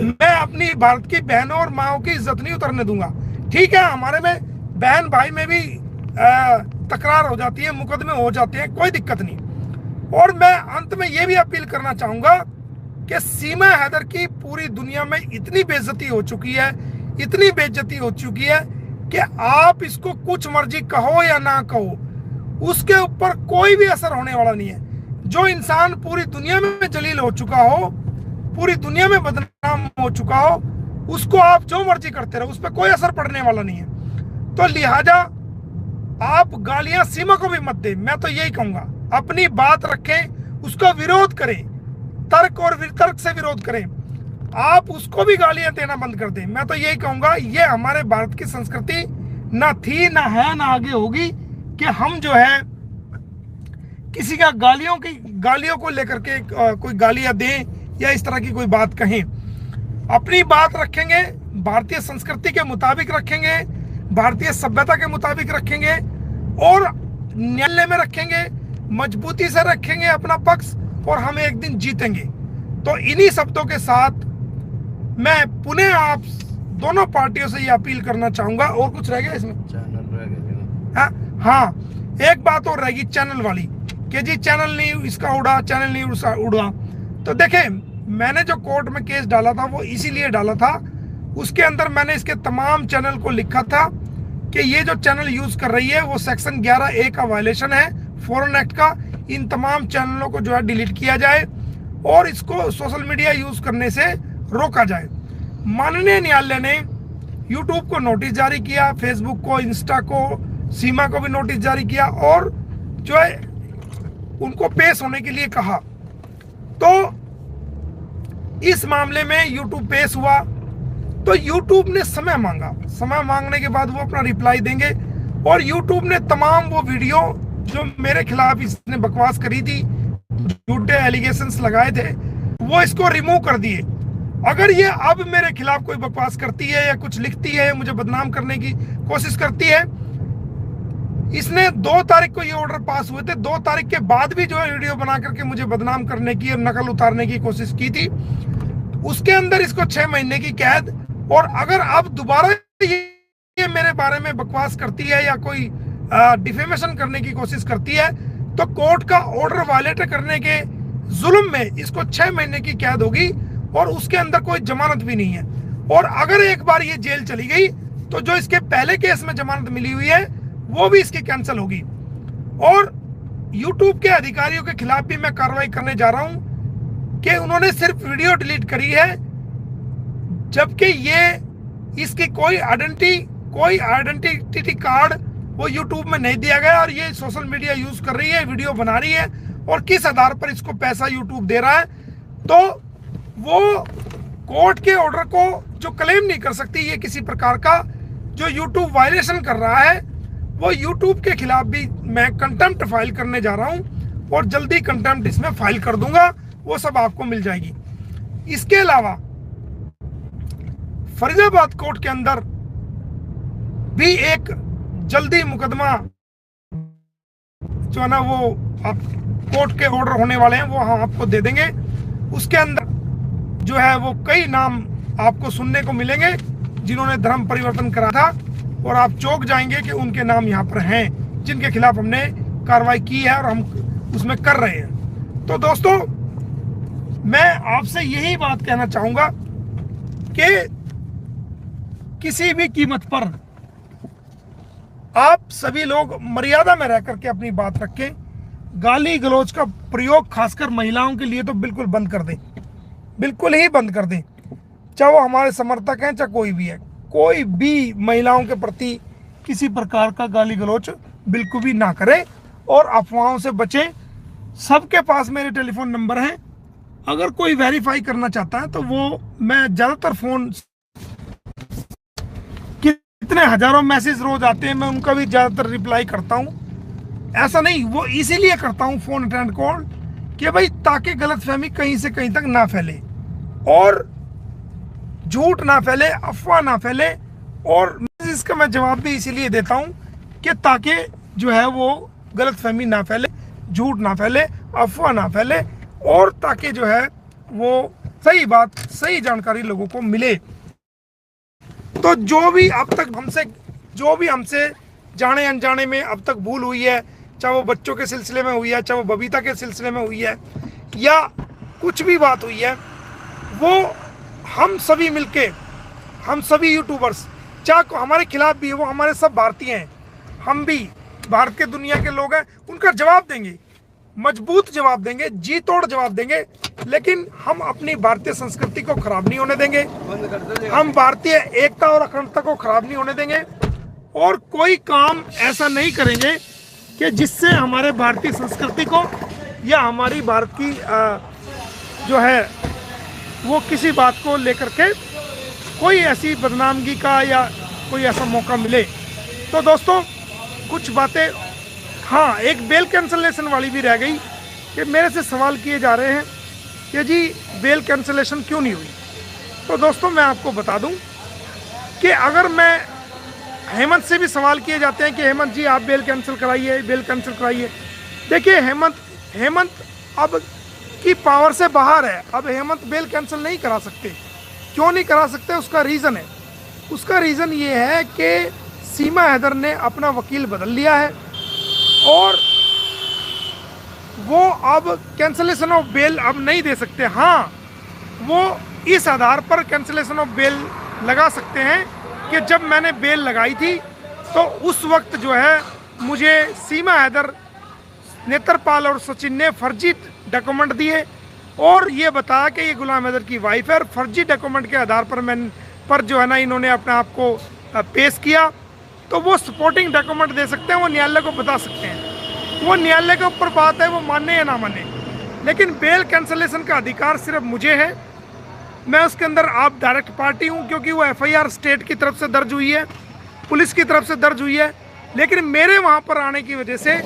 मैं अपनी भारत की बहनों और माओ की इज्जत नहीं उतरने दूंगा। ठीक है, हमारे में बहन भाई में भी तकरार हो जाती है, मुकदमे हो जाते हैं, कोई दिक्कत नहीं। और मैं अंत में ये भी अपील करना चाहूंगा कि सीमा हैदर की पूरी दुनिया में इतनी बेइज्जती हो चुकी है, इतनी बेइज्जती हो चुकी है कि आप इसको कुछ मर्जी कहो या ना कहो, उसके ऊपर कोई भी असर होने वाला नहीं है। जो इंसान पूरी दुनिया में जलील हो चुका हो, पूरी दुनिया में बदनाम हो चुका हो, उसको आप जो मर्जी करते रहो, उस पर कोई असर पड़ने वाला नहीं है। तो लिहाजा आप गालियां सीमा को भी मत दें, मैं तो यही कहूंगा, अपनी बात रखें, उसका विरोध करें, तर्क और वितर्क से विरोध करें, आप उसको भी गालियां देना बंद कर दें। मैं तो यही कहूंगा, ये हमारे भारत की संस्कृति ना थी, ना है, ना आगे होगी कि हम जो है किसी का गालियों को लेकर के कोई गालियां दें या इस तरह की कोई बात कहें। अपनी बात रखेंगे, भारतीय संस्कृति के मुताबिक रखेंगे, भारतीय सभ्यता के मुताबिक रखेंगे और न्यायालय में रखेंगे, मजबूती से रखेंगे अपना पक्ष, और हम एक दिन जीतेंगे। तो इन्हीं शब्दों के साथ मैं पुनः आप दोनों पार्टियों से ये अपील करना चाहूंगा। और कुछ रह गया इसमें? चैनल रह गया। हाँ, एक बात और रहेगी चैनल वाली, कि जी चैनल नहीं इसका उड़ा, चैनल नहीं उड़ा। तो देखें, मैंने जो कोर्ट में केस डाला था वो इसीलिए डाला था, उसके अंदर मैंने इसके तमाम चैनल को लिखा था कि ये जो चैनल यूज कर रही है वो सेक्शन 11A का वायलेशन है फॉरेन एक्ट का, इन तमाम चैनलों को जो है डिलीट किया जाए और इसको सोशल मीडिया यूज करने से रोका जाए। माननीय न्यायालय ने यूट्यूब को नोटिस जारी किया, फेसबुक को, इंस्टा को, सीमा को भी नोटिस जारी किया और जो है उनको पेश होने के लिए कहा। तो इस मामले में यूट्यूब पेश हुआ, तो यूट्यूब ने समय मांगा, समय मांगने के बाद वो अपना रिप्लाई देंगे, और यूट्यूब ने तमाम वो वीडियो जो मेरे खिलाफ इसने बकवास करी थी, झूठे एलिगेशंस लगाए थे, वो इसको रिमूव कर दिए। अगर ये अब मेरे खिलाफ कोई बकवास करती है या कुछ लिखती है, मुझे बदनाम करने की कोशिश करती है, इसने 2 तारीख को ये ऑर्डर पास हुए थे, 2 तारीख के बाद भी जो है वीडियो बना करके मुझे बदनाम करने की और नकल उतारने की कोशिश की थी। उसके अंदर इसको 6 महीने की कैद, और अगर अब दोबारा ये मेरे बारे में बकवास करती है या कोई डिफेमेशन करने की कोशिश करती है, तो कोर्ट का ऑर्डर वायलेट करने के जुल्म में इसको 6 महीने की कैद होगी, और उसके अंदर कोई जमानत भी नहीं है। और अगर एक बार ये जेल चली गई तो जो इसके पहले केस में जमानत मिली हुई है वो भी इसकी कैंसिल होगी। और YouTube के अधिकारियों के खिलाफ भी मैं कार्रवाई करने जा रहा हूं कि उन्होंने सिर्फ वीडियो डिलीट करी है, जबकि ये इसकी कोई आइडेंटिटी कार्ड वो YouTube में नहीं दिया गया, और ये सोशल मीडिया यूज कर रही है, वीडियो बना रही है, और किस आधार पर इसको पैसा YouTube दे रहा है। तो वो कोर्ट के ऑर्डर को जो क्लेम नहीं कर सकती ये किसी प्रकार का, जो YouTube वायलेशन कर रहा है, वो YouTube के खिलाफ भी मैं कंटेम्प्ट फाइल करने जा रहा हूं, और जल्दी कंटेम्प्ट इसमें फाइल कर दूंगा, वो सब आपको मिल जाएगी। इसके अलावा फरीदाबाद कोर्ट के अंदर भी एक जल्दी मुकदमा जो है ना, वो आप कोर्ट के ऑर्डर होने वाले हैं, वो हम आपको दे देंगे। उसके अंदर जो है वो कई नाम आपको सुनने को मिलेंगे जिन्होंने धर्म परिवर्तन करा था। और आप चौंक जाएंगे कि उनके नाम यहाँ पर हैं जिनके खिलाफ हमने कार्रवाई की है और हम उसमें कर रहे हैं। तो दोस्तों, मैं आपसे यही बात कहना चाहूंगा कि किसी भी कीमत पर आप सभी लोग मर्यादा में रह करके अपनी बात रखें। गाली गलौज का प्रयोग खासकर महिलाओं के लिए तो बिल्कुल बंद कर दें, बिल्कुल ही बंद कर दें। चाहे वो हमारे समर्थक हैं चाहे कोई भी है, कोई भी महिलाओं के प्रति किसी प्रकार का गाली गलौज बिल्कुल भी ना करें और अफवाहों से बचें। सबके पास मेरे टेलीफोन नंबर हैं, अगर कोई वेरीफाई करना चाहता है तो वो, मैं ज़्यादातर फ़ोन, कितने हजारों मैसेज रोज आते हैं, मैं उनका भी ज़्यादातर रिप्लाई करता हूँ। ऐसा नहीं, वो इसीलिए करता हूँ फ़ोन अटेंड कॉल कि भाई ताकि गलतफहमी कहीं से कहीं तक ना फैले और झूठ ना फैले, अफवाह ना फैले। और इसका मैं जवाब भी इसीलिए देता हूँ कि ताकि जो है वो गलतफहमी ना फैले, झूठ ना फैले, अफवाह ना फैले और ताकि जो है वो सही बात, सही जानकारी लोगों को मिले। तो जो भी अब तक हमसे जाने अनजाने में अब तक भूल हुई है, चाहे वो बच्चों के सिलसिले में हुई है, चाहे वो बबीता के सिलसिले में हुई है या कुछ भी बात हुई है, वो हम सभी मिलके, हम सभी यूट्यूबर्स, चाहे हमारे खिलाफ भी है, वो हमारे सब भारतीय हैं, हम भी भारत के दुनिया के लोग हैं, उनका जवाब देंगे, मजबूत जवाब देंगे, जी तोड़ जवाब देंगे। लेकिन हम अपनी भारतीय संस्कृति को खराब नहीं होने देंगे, हम भारतीय एकता और अखंडता को खराब नहीं होने देंगे और कोई काम ऐसा नहीं करेंगे कि जिससे हमारे भारतीय संस्कृति को या हमारी भारत की जो है वो किसी बात को लेकर के कोई ऐसी बदनामगी का या कोई ऐसा मौका मिले। तो दोस्तों, कुछ बातें, हाँ, एक बेल कैंसलेशन वाली भी रह गई कि मेरे से सवाल किए जा रहे हैं कि जी बेल कैंसलेशन क्यों नहीं हुई। तो दोस्तों, मैं आपको बता दूं कि अगर मैं, हेमंत से भी सवाल किए जाते हैं कि हेमंत जी आप बेल कैंसिल कराइए, बेल कैंसिल कराइए। देखिए, हेमंत अब की पावर से बाहर है, अब हेमंत बेल कैंसिल नहीं करा सकते। क्यों नहीं करा सकते? उसका रीज़न है, उसका रीज़न ये है कि सीमा हैदर ने अपना वकील बदल लिया है और वो अब कैंसलेशन ऑफ बेल अब नहीं दे सकते। हाँ, वो इस आधार पर कैंसलेशन ऑफ बेल लगा सकते हैं कि जब मैंने बेल लगाई थी तो उस वक्त जो है मुझे सीमा हैदर, नेत्रपाल और सचिन ने फर्जी डॉक्यूमेंट दिए और ये बताया कि ये गुलाम हैदर की वाइफ है और फर्जी डॉक्यूमेंट के आधार पर जो है ना इन्होंने अपने आप को पेश किया। तो वो सपोर्टिंग डॉक्यूमेंट दे सकते हैं, वो न्यायालय को बता सकते हैं, वो न्यायालय के ऊपर बात है, वो माने या ना माने। लेकिन बेल कैंसलेशन का अधिकार सिर्फ मुझे है, मैं उसके अंदर आप डायरेक्ट पार्टी हूँ क्योंकि वो एफआईआर स्टेट की तरफ से दर्ज हुई है, पुलिस की तरफ से दर्ज हुई है। लेकिन मेरे वहाँ पर आने की वजह से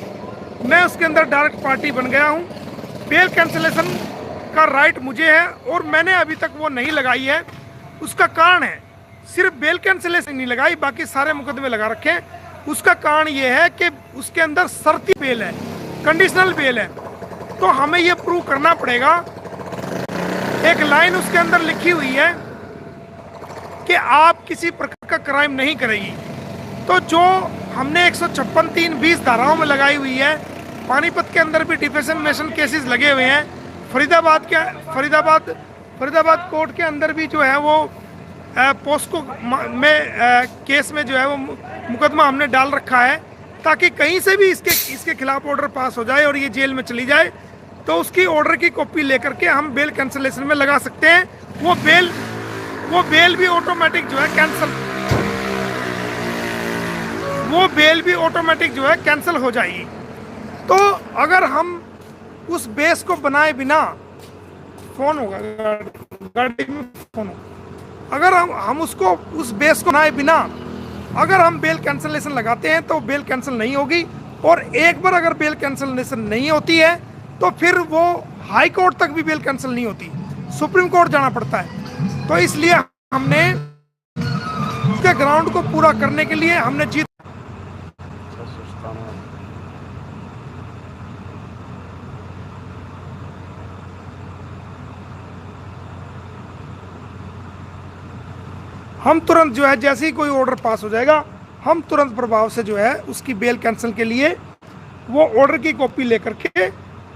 मैं उसके अंदर डायरेक्ट पार्टी बन गया हूँ। बेल कैंसलेशन का राइट मुझे है और मैंने अभी तक वो नहीं लगाई है। उसका कारण है, सिर्फ बेल कैंसलेशन नहीं लगाई, बाकी सारे मुकदमे लगा रखे हैं। उसका कारण ये है कि उसके अंदर शर्ती बेल है, कंडीशनल बेल है। तो हमें ये प्रूव करना पड़ेगा, एक लाइन उसके अंदर लिखी हुई है कि आप किसी प्रकार का क्राइम नहीं करेगी। तो जो हमने 156(3)(20) धाराओं में लगाई हुई है, पानीपत के अंदर भी डिफेमेशन केसेस लगे हुए हैं, फरीदाबाद कोर्ट के अंदर भी जो है वो पोस्को में केस में जो है वो मुकदमा हमने डाल रखा है ताकि कहीं से भी इसके खिलाफ ऑर्डर पास हो जाए और ये जेल में चली जाए तो उसकी ऑर्डर की कॉपी लेकर के हम बेल कैंसलेशन में लगा सकते हैं। वो बेल भी ऑटोमेटिक जो है कैंसिल हो जाएगी। तो अगर हम उस बेस को बनाए बिना, फोन होगा गाड़ी में, फोन होगा, अगर हम उसको उस बेस को बनाए बिना अगर हम बेल कैंसलेशन लगाते हैं तो बेल कैंसिल नहीं होगी। और एक बार अगर बेल कैंसलेशन नहीं होती है तो फिर वो हाई कोर्ट तक भी बेल कैंसिल नहीं होती, सुप्रीम कोर्ट जाना पड़ता है। तो इसलिए हमने उसके ग्राउंड को पूरा करने के लिए हमने जीत हम तुरंत जो है जैसे ही कोई ऑर्डर पास हो जाएगा हम तुरंत प्रभाव से जो है उसकी बेल कैंसिल के लिए वो ऑर्डर की कॉपी लेकर के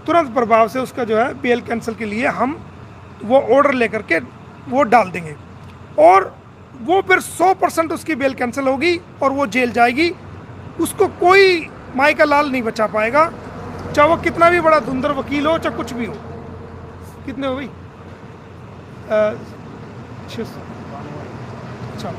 तुरंत प्रभाव से उसका जो है बेल कैंसिल के लिए हम वो ऑर्डर लेकर के वो डाल देंगे, और वो फिर 100% उसकी बेल कैंसिल होगी और वो जेल जाएगी। उसको कोई माई का लाल नहीं बचा पाएगा, चाहे वो कितना भी बड़ा धुंधर वकील हो, चाहे कुछ भी हो। कितने हो भाई? 600। अच्छा,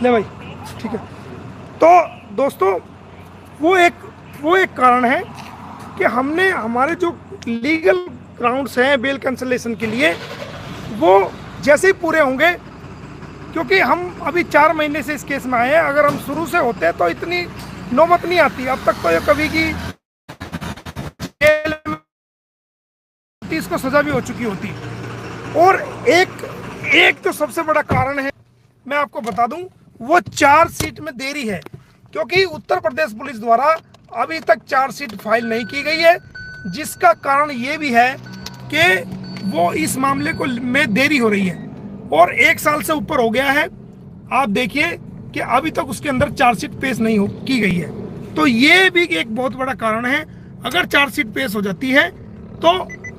ले भाई, ठीक है। तो दोस्तों वो एक कारण है कि हमने हमारे जो लीगल ग्राउंड्स हैं बेल कैंसलेशन के लिए वो जैसे ही पूरे होंगे, क्योंकि हम अभी 4 महीने से इस केस में आए हैं, अगर हम शुरू से होते तो इतनी नौबत नहीं आती। अब तक तो ये कभी की जेल में इसको सजा भी हो चुकी होती। और एक तो सबसे बड़ा कारण है, मैं आपको बता दूं, वो चार्जशीट में देरी है, क्योंकि उत्तर प्रदेश पुलिस द्वारा अभी तक चार्जशीट फाइल नहीं की गई है, जिसका कारण ये भी है कि वो इस मामले को में देरी हो रही है और 1 साल से ऊपर हो गया है। आप देखिए कि अभी तक उसके अंदर चार्जशीट पेश नहीं की गई है। तो ये भी एक बहुत बड़ा कारण है। अगर चार्जशीट पेश हो जाती है तो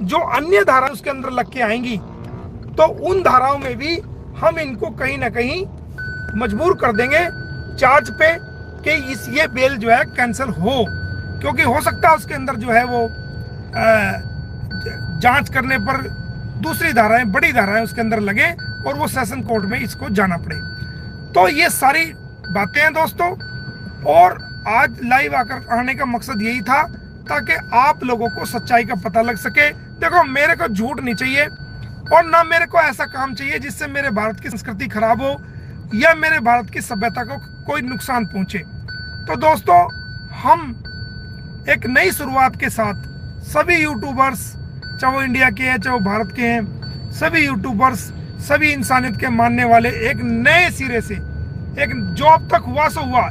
जो अन्य धारा उसके अंदर लग के आएंगी, तो उन धाराओं में भी हम इनको कहीं ना कहीं मजबूर कर देंगे चार्ज पे कि ये बेल जो है कैंसिल हो, क्योंकि हो सकता है उसके अंदर जो है वो जांच करने पर दूसरी धाराएं, बड़ी धाराएं उसके अंदर लगे और वो सेशन कोर्ट में इसको जाना पड़े। तो ये सारी बातें हैं दोस्तों, और आज लाइव आने का मकसद यही था ताकि आप लोगों को सच्चाई का पता लग सके। देखो, मेरे को झूठ नहीं चाहिए और ना मेरे को ऐसा काम चाहिए जिससे मेरे भारत की संस्कृति खराब हो या मेरे भारत की सभ्यता को कोई नुकसान पहुंचे। तो दोस्तों, हम एक नई शुरुआत के साथ सभी यूट्यूबर्स, चाहे वो इंडिया के हैं चाहे वो भारत के हैं, सभी यूट्यूबर्स, सभी इंसानियत के मानने वाले एक नए सिरे से, एक जो अब तक हुआ सो हुआ,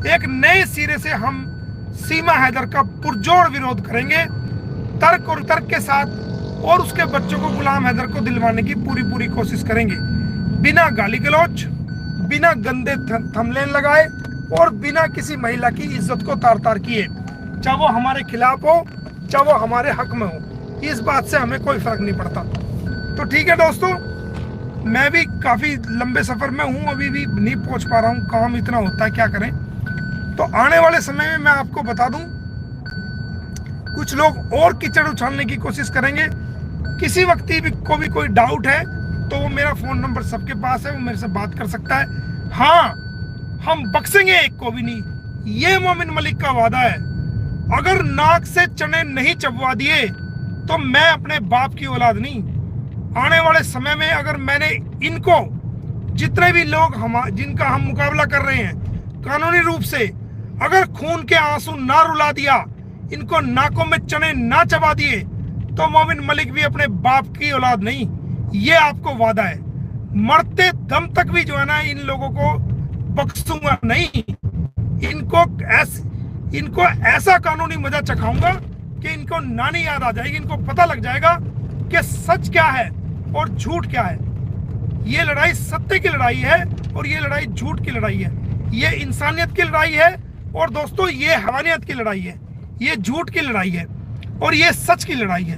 एक नए सिरे से हम सीमा हैदर का पुरजोर विरोध करेंगे, तर्क और तर्क के साथ, और उसके बच्चों को गुलाम हैदर को दिलवाने की पूरी कोशिश करेंगे, बिना गाली गलौच, बिना गंदे थंबनेल लगाए और बिना किसी महिला की इज्जत को तार तार किए, चाहे वो हमारे खिलाफ हो चाहे वो हमारे हक में हो। इस बात से हमें कोई फर्क नहीं पड़ता। तो ठीक है दोस्तों, मैं भी काफी लंबे सफर में हूँ, अभी भी नहीं पहुंच पा रहा हूँ, काम इतना होता है, क्या करें। तो आने वाले समय में मैं आपको बता दूं, कुछ लोग और कीचड़ उछालने की कोशिश करेंगे। किसी वक्त को भी कोई डाउट है तो वो मेरा फोन नंबर सबके पास है, वो मेरे से बात कर सकता है। हाँ, हम बख्शेंगे एक को भी नहीं, ये मोमिन मलिक का वादा है। अगर नाक से चने नहीं चबवा दिए तो मैं अपने बाप की औलाद नहीं। आने वाले समय में अगर मैंने इनको, जितने भी लोग जिनका हम मुकाबला कर रहे हैं कानूनी रूप से, अगर खून के आंसू ना रुला दिया, इनको नाकों में चने ना चबा दिए, तो मोमिन मलिक भी अपने बाप की औलाद नहीं। ये आपको वादा है। मरते दम तक भी जो है ना, इन लोगों को बख्शूंगा नहीं। इनको ऐसा कानूनी मजा चखाऊंगा कि इनको नानी याद आ जाएगी, इनको पता लग जाएगा कि सच क्या है और झूठ क्या है। ये लड़ाई सत्य की लड़ाई है और ये लड़ाई झूठ की लड़ाई है। ये इंसानियत की लड़ाई है और दोस्तों ये हैवानियत की लड़ाई है, ये झूठ की लड़ाई है और ये सच की लड़ाई है।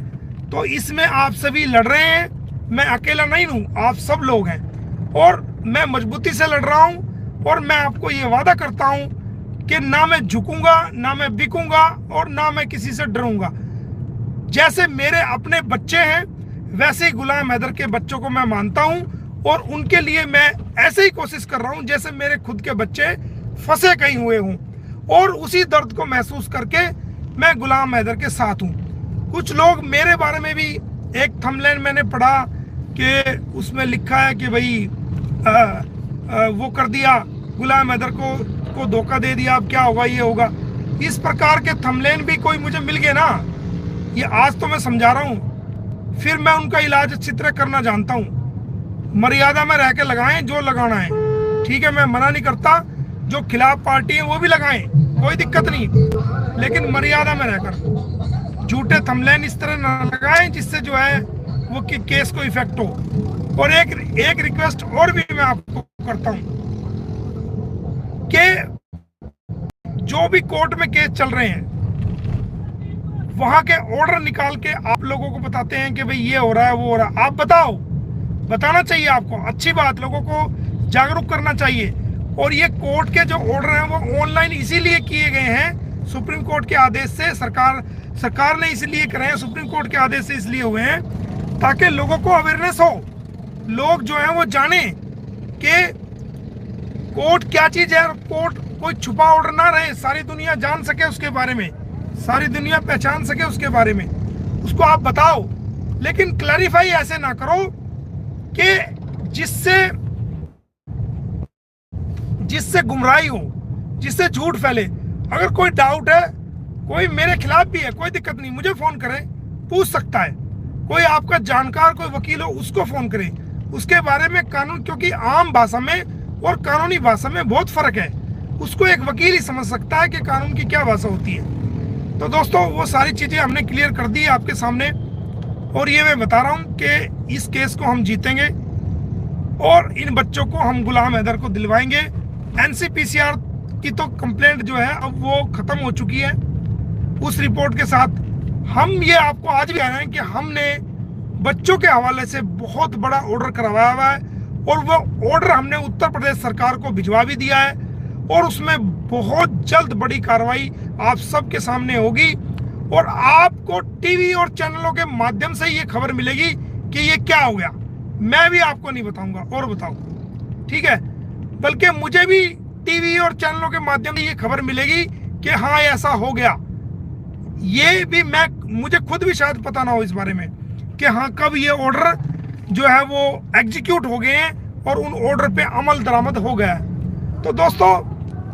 तो इसमें आप सभी लड़ रहे हैं, मैं अकेला नहीं हूं, आप सब लोग हैं और मैं मजबूती से लड़ रहा हूं। और मैं आपको ये वादा करता हूं कि ना मैं झुकूंगा, ना मैं बिकूंगा और ना मैं किसी से डरूंगा। जैसे मेरे अपने बच्चे हैं वैसे ही गुलाम हैदर के बच्चों को मैं मानता हूं और उनके लिए मैं ऐसे ही कोशिश कर रहा हूं जैसे मेरे खुद के बच्चे फंसे कहीं हुए हों, और उसी दर्द को महसूस करके मैं गुलाम हैदर के साथ हूं। कुछ लोग मेरे बारे में भी, एक थंबनेल मैंने पढ़ा कि उसमें लिखा है कि भाई वो कर दिया, गुलाम हैदर को धोखा दे दिया, अब क्या होगा, ये होगा। इस प्रकार के थंबनेल भी कोई मुझे मिल गए ना, ये आज तो मैं समझा रहा हूँ, फिर मैं उनका इलाज अच्छी तरह करना जानता हूँ। मर्यादा में रह के लगाएं जो लगाना है, ठीक है, मैं मना नहीं करता। जो खिलाफ पार्टी है वो भी लगाएं, कोई दिक्कत नहीं, लेकिन मर्यादा में रहकर। झूठे थंबनेल इस तरह ना लगाएं जिससे जो है वो केस को इफेक्ट हो। और एक रिक्वेस्ट और भी मैं आपको करता हूं कि जो भी कोर्ट में केस चल रहे हैं वहां के ऑर्डर निकाल के आप लोगों को बताते हैं कि भाई ये हो रहा है वो हो रहा है। आप बताओ, बताना चाहिए आपको, अच्छी बात, लोगों को जागरूक करना चाहिए। और ये कोर्ट के जो ऑर्डर हैं वो ऑनलाइन इसीलिए किए गए हैं सुप्रीम कोर्ट के आदेश से, सरकार ने इसलिए करे हैं, सुप्रीम कोर्ट के आदेश से इसलिए हुए हैं ताकि लोगों को अवेयरनेस हो, लोग जो है वो जाने कि कोर्ट क्या चीज है। कोर्ट कोई छुपा ऑर्डर ना रहे, सारी दुनिया जान सके उसके बारे में, सारी दुनिया पहचान सके उसके बारे में, उसको आप बताओ। लेकिन क्लैरिफाई ऐसे ना करो कि जिससे गुमराही हो, जिससे झूठ फैले। अगर कोई डाउट है, कोई मेरे खिलाफ भी है, कोई दिक्कत नहीं, मुझे फोन करे, पूछ सकता है। कोई आपका जानकार कोई वकील हो उसको फोन करे, उसके बारे में कानून, क्योंकि आम भाषा में और कानूनी भाषा में बहुत फर्क है। उसको एक वकील ही समझ सकता है कि कानून की क्या भाषा होती है। तो दोस्तों वो सारी चीजें हमने क्लियर कर दी आपके सामने, और ये मैं बता रहा हूं कि इस केस को हम जीतेंगे और इन बच्चों को हम गुलाम हैदर को दिलवाएंगे। एनसीपीसीआर की तो कंप्लेंट जो है अब वो खत्म हो चुकी है। उस रिपोर्ट के साथ हम ये आपको आज भी कह रहे हैं कि हमने बच्चों के हवाले से बहुत बड़ा ऑर्डर करवाया हुआ है, और वो ऑर्डर हमने उत्तर प्रदेश सरकार को भिजवा भी दिया है, और उसमें बहुत जल्द बड़ी कार्रवाई आप सबके सामने होगी। और आपको टीवी और चैनलों के माध्यम से ये खबर मिलेगी कि ये क्या हो गया। मैं भी आपको नहीं बताऊंगा, और बताओ, ठीक है, बल्कि मुझे भी टीवी और चैनलों के माध्यम से ये खबर मिलेगी कि हाँ ऐसा हो गया। ये भी मुझे खुद भी शायद पता ना हो इस बारे में कि हाँ कब ये ऑर्डर जो है वो एग्जीक्यूट हो गए हैं और उन ऑर्डर पे अमल दरामद हो गया है। तो दोस्तों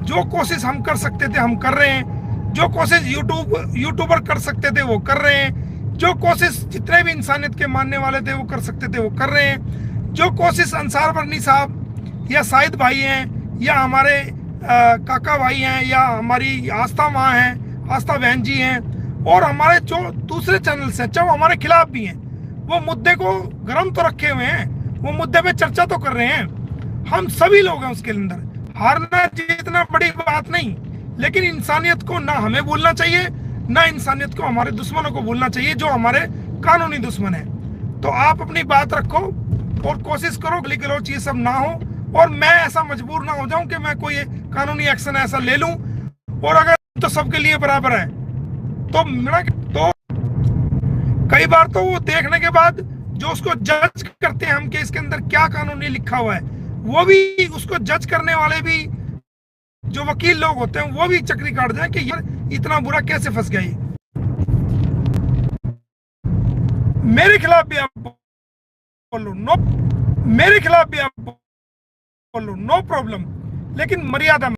जो कोशिश हम कर सकते थे हम कर रहे हैं, जो कोशिश यूट्यूबर कर सकते थे वो कर रहे हैं, जो कोशिश जितने भी इंसानियत के मानने वाले थे वो कर सकते थे वो कर रहे हैं, जो कोशिश अंसार वर्नी साहब या साहिद भाई हैं या हमारे काका भाई हैं या हमारी आस्था माँ हैं, आस्था बहन जी हैं, और हमारे जो दूसरे चैनल्स हैं चाहे हमारे खिलाफ भी हैं, वो मुद्दे को गर्म तो रखे हुए हैं, वो मुद्दे पे चर्चा तो कर रहे हैं। हम सभी लोग हैं उसके अंदर, हारना जीतना बड़ी बात नहीं, लेकिन इंसानियत को ना हमें भूलना चाहिए, ना इंसानियत को हमारे दुश्मनों को भूलना चाहिए जो हमारे कानूनी दुश्मन है। तो आप अपनी बात रखो और कोशिश करो गली गलोच ये सब ना हो, और मैं ऐसा मजबूर ना हो जाऊं कि मैं कोई कानूनी एक्शन ऐसा ले लूं। और अगर तो सबके लिए बराबर है तो कई बार तो वो देखने के बाद जो उसको जज करते हैं हम कि इसके अंदर क्या कानूनी लिखा हुआ है, वो भी उसको जज करने वाले भी जो वकील लोग होते हैं वो भी चक्री काट जाए कि यार इतना बुरा कैसे फंस गया ये। मेरे खिलाफ भी आप बोलो, नो, मेरे खिलाफ भी आप बोलो, नो प्रॉब्लम, लेकिन मर्यादा में।